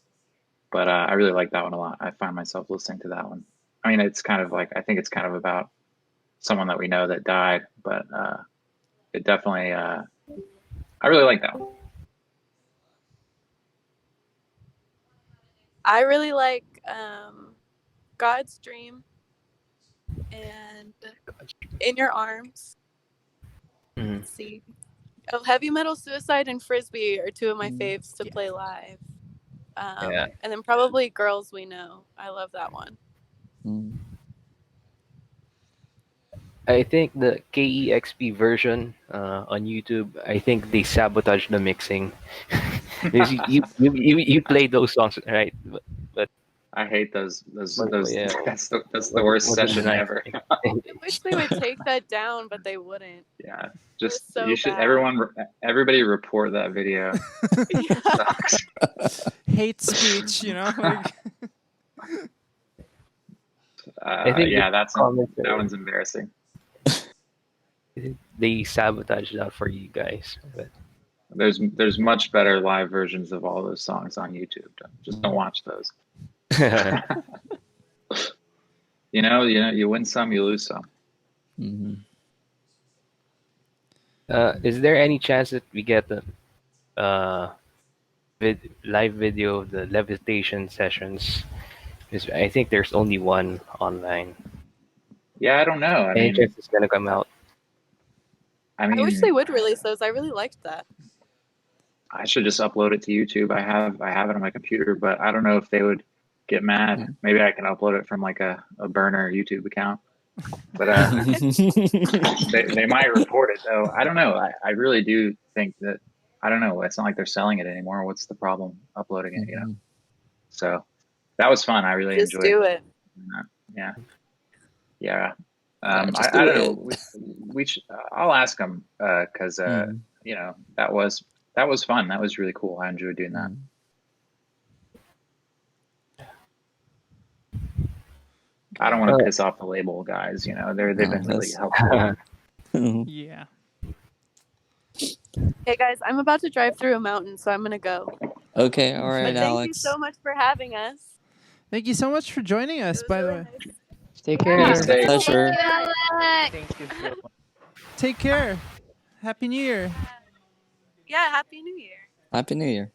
But I really like that one a lot. I find myself listening to that one. I mean, it's kind of like, I think it's kind of about someone that we know that died, but it definitely, I really like that one. I really like God's Dream and In Your Arms. Let's see. Oh, Heavy Metal Suicide and Frisbee are two of my faves to play live. And then probably Girls We Know. I love that one. I think the KEXP version on YouTube, I think they sabotaged the mixing. Because you play those songs, right? But I hate those. yeah, That's the worst what is session nice ever. I wish they would take that down, but they wouldn't. Yeah, It was just so you should. bad. Everybody report that video. Yeah. Sucks. Hate speech, like I think Yeah, the comments that one's embarrassing. they sabotage that for you guys. But There's much better live versions of all those songs on YouTube. Just don't watch those. You win some, you lose some. Hmm. Is there any chance that we get the uh, live video of the levitation sessions? Because I think there's only one online. Yeah, I don't know. Any chance it's gonna come out? I I wish mean, they would release those. I really liked that. I should just upload it to YouTube. I have it on my computer, but I don't know if they would get mad. Maybe I can upload it from like a burner YouTube account. But they might report it though. I don't know. I really do think that I don't know. It's not like they're selling it anymore. What's the problem uploading it? So that was fun. I really Just enjoyed do it. Yeah. Yeah. Just I do don't know. I'll ask them because that was fun. That was really cool. I enjoyed doing that. I don't want to piss off the label guys. They've been really helpful. yeah. Hey guys, I'm about to drive through a mountain, so I'm gonna go. Okay, all But right, thank Alex. you so much for having us. Thank you so much for joining us, by the way. Nice. Take Be care. safe. Pleasure. Alex. Thank you so much. Take care. Happy New Year. Yeah, Happy New Year. Happy New Year.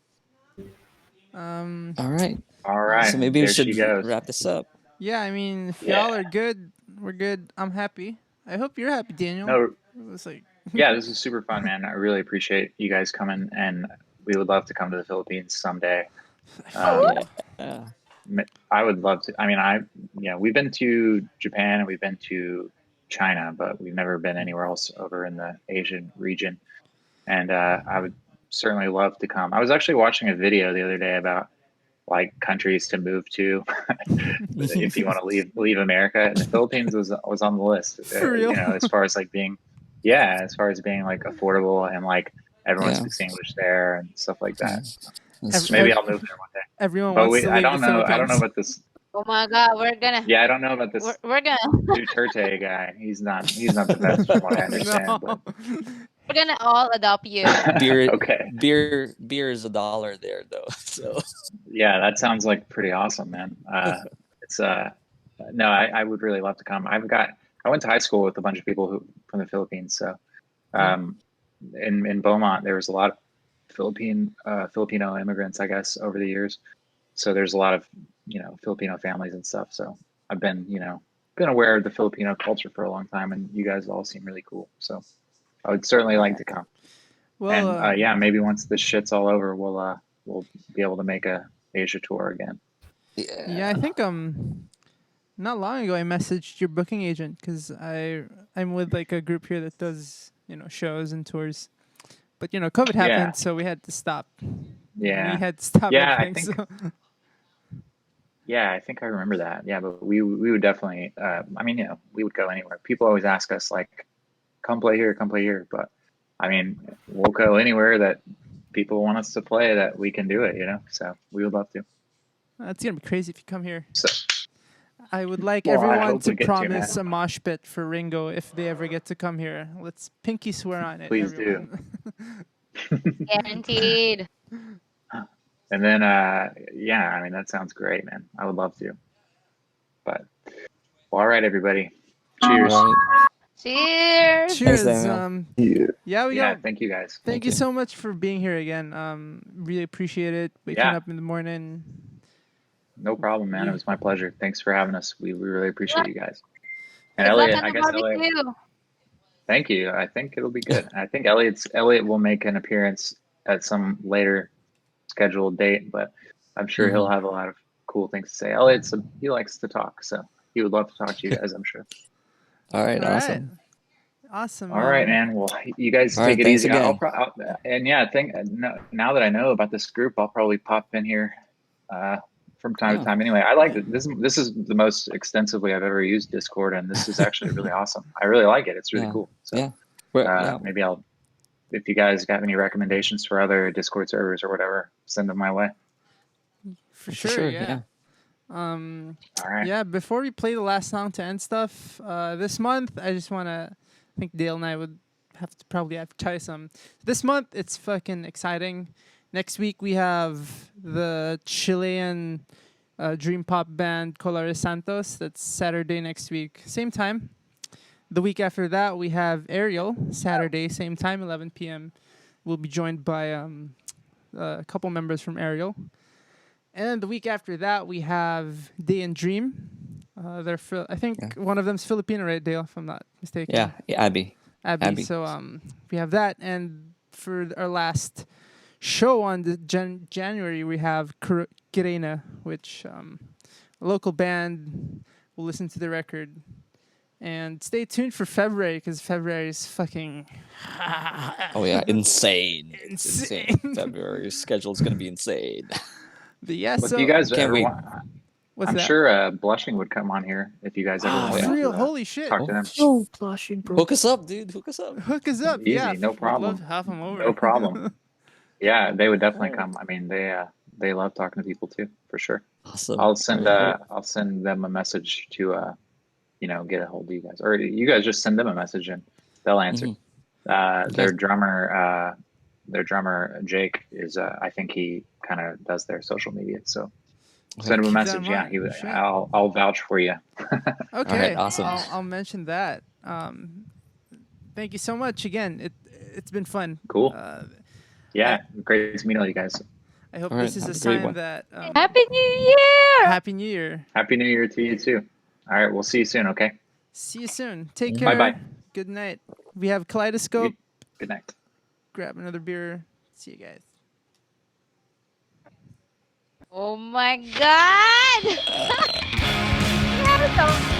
Um, All right. All right. So maybe we there she should goes. wrap this up. yeah, I mean, if Yeah. y'all are good, we're good. I'm happy. I hope you're happy, Daniel. No, It was like, yeah, this is super fun, man. I really appreciate you guys coming, and we would love to come to the Philippines someday. Yeah. I would love to. I mean, we've been to Japan and we've been to China, but we've never been anywhere else over in the Asian region. And I would certainly love to come. I was actually watching a video the other day about like countries to move to if you want to leave America, and the Philippines was on the list. For real? As far as like being, as far as being like affordable and like everyone speaks English there and stuff like that. That's true. Maybe I'll move there one day. everyone But wants to leave I don't the know. Philippines. I don't know about this. Oh my God, we're gonna. Yeah, I don't know about this We're gonna. Duterte guy. He's not the best from what I understand. No. But We're gonna all adopt you. Beer, okay. beer is $1 there though. So Yeah, that sounds like pretty awesome, man. It's no, I would really love to come. I went to high school with a bunch of people from the Philippines. So in Beaumont, there was a lot of Filipino immigrants, I guess, over the years. So there's a lot of Filipino families and stuff. So I've been aware of the Filipino culture for a long time, and you guys all seem really cool. So I would certainly like to come. Well, And maybe once this shit's all over, we'll be able to make a Asia tour again. yeah, I think not long ago I messaged your booking agent because I'm with like a group here that does shows and tours, but COVID happened, so we had to stop. Yeah, we had to stop Yeah, I everything. think- So. Yeah, I think I remember that. Yeah, but we would definitely. We would go anywhere. People always ask us like, "Come play here, come play here." But I mean, we'll go anywhere that people want us to play that we can do it. So we would love to. It's gonna be crazy if you come here. So, I would like Well, I everyone hope to we get to, promise man. a mosh pit for Ringo if they ever get to come here. Let's pinky swear on it. Please do. everyone. Guaranteed. And then, that sounds great, man. I would love to. But, all right, everybody. Cheers. All right. Cheers. Cheers. Daniel. Yeah, we Yeah, got. thank you guys. Thank you so much for being here again. Really appreciate it. Waking Yeah. up in the morning. No problem, man. It was my pleasure. Thanks for having us. We really appreciate you guys. And Good luck Elliot, on I the guess Elliot. barbecue. Thank you. I think it'll be good. I think Elliot will make an appearance at some later scheduled date, but I'm sure he'll have a lot of cool things to say. He likes to talk, so he would love to talk to you guys, I'm sure. All right. All Awesome. Awesome. All right, man. Well, you guys All right, take it thanks easy. again. And yeah, now that I know about this group, I'll probably pop in here from time to Yeah. time. Anyway, I like it. This is the most extensively I've ever used Discord, and this is actually really awesome. I really like it. It's really Yeah. cool. So Yeah. Yeah. maybe if you guys got any recommendations for other Discord servers or whatever, send them my way. For sure, yeah. All right. Yeah, before we play the last song to end stuff, this month, I just want to, I think Dale and I would have to probably advertise some. This month, it's fucking exciting. Next week, we have the Chilean dream pop band Colores Santos. That's Saturday next week, same time. The week after that, we have Ariel, Saturday, same time, 11 p.m. We'll be joined by a couple members from Ariel. And then the week after that, we have Day and Dream. I think one of them's Filipino, right, Dale, if I'm not mistaken. Yeah, Abby. Abby. So we have that. And for our last show on the January, we have Kirena, which a local band. We'll listen to the record. And stay tuned for February, because February is fucking... Oh, yeah, insane. Insane. February's schedule is going to be insane. But yeah, Well, so... if you guys Can't ever wait. want, What's I'm that? sure Blushing would come on here if you guys ever Oh, want yeah. to Real, holy shit. talk to them. Oh, blushing, bro. Hook us up, dude. Hook us up. Hook us up. Easy, Yeah, no would problem. love to have them over. No problem. Yeah, they would definitely come. I mean, they love talking to people too, for sure. Awesome. I'll send Very cool. I'll send them a message to get a hold of you guys, or you guys just send them a message and they'll answer. Mm-hmm. Their drummer Jake is I think he kind of does their social media, so send him a Keep that message. in Yeah, mind, for sure. I'll vouch for you. Okay, Alright, awesome. I'll mention that. Thank you so much again. It's been fun. Cool. Yeah, great to meet all you guys. I hope Alright, this is have a a great sign one. that Happy New Year! Happy New Year. Happy New Year to you too. All right, we'll see you soon. Okay. See you soon. Take care. Bye-bye. Good night. We have Kaleidoscope. Good night. Grab another beer. See you guys. Oh my God! We have some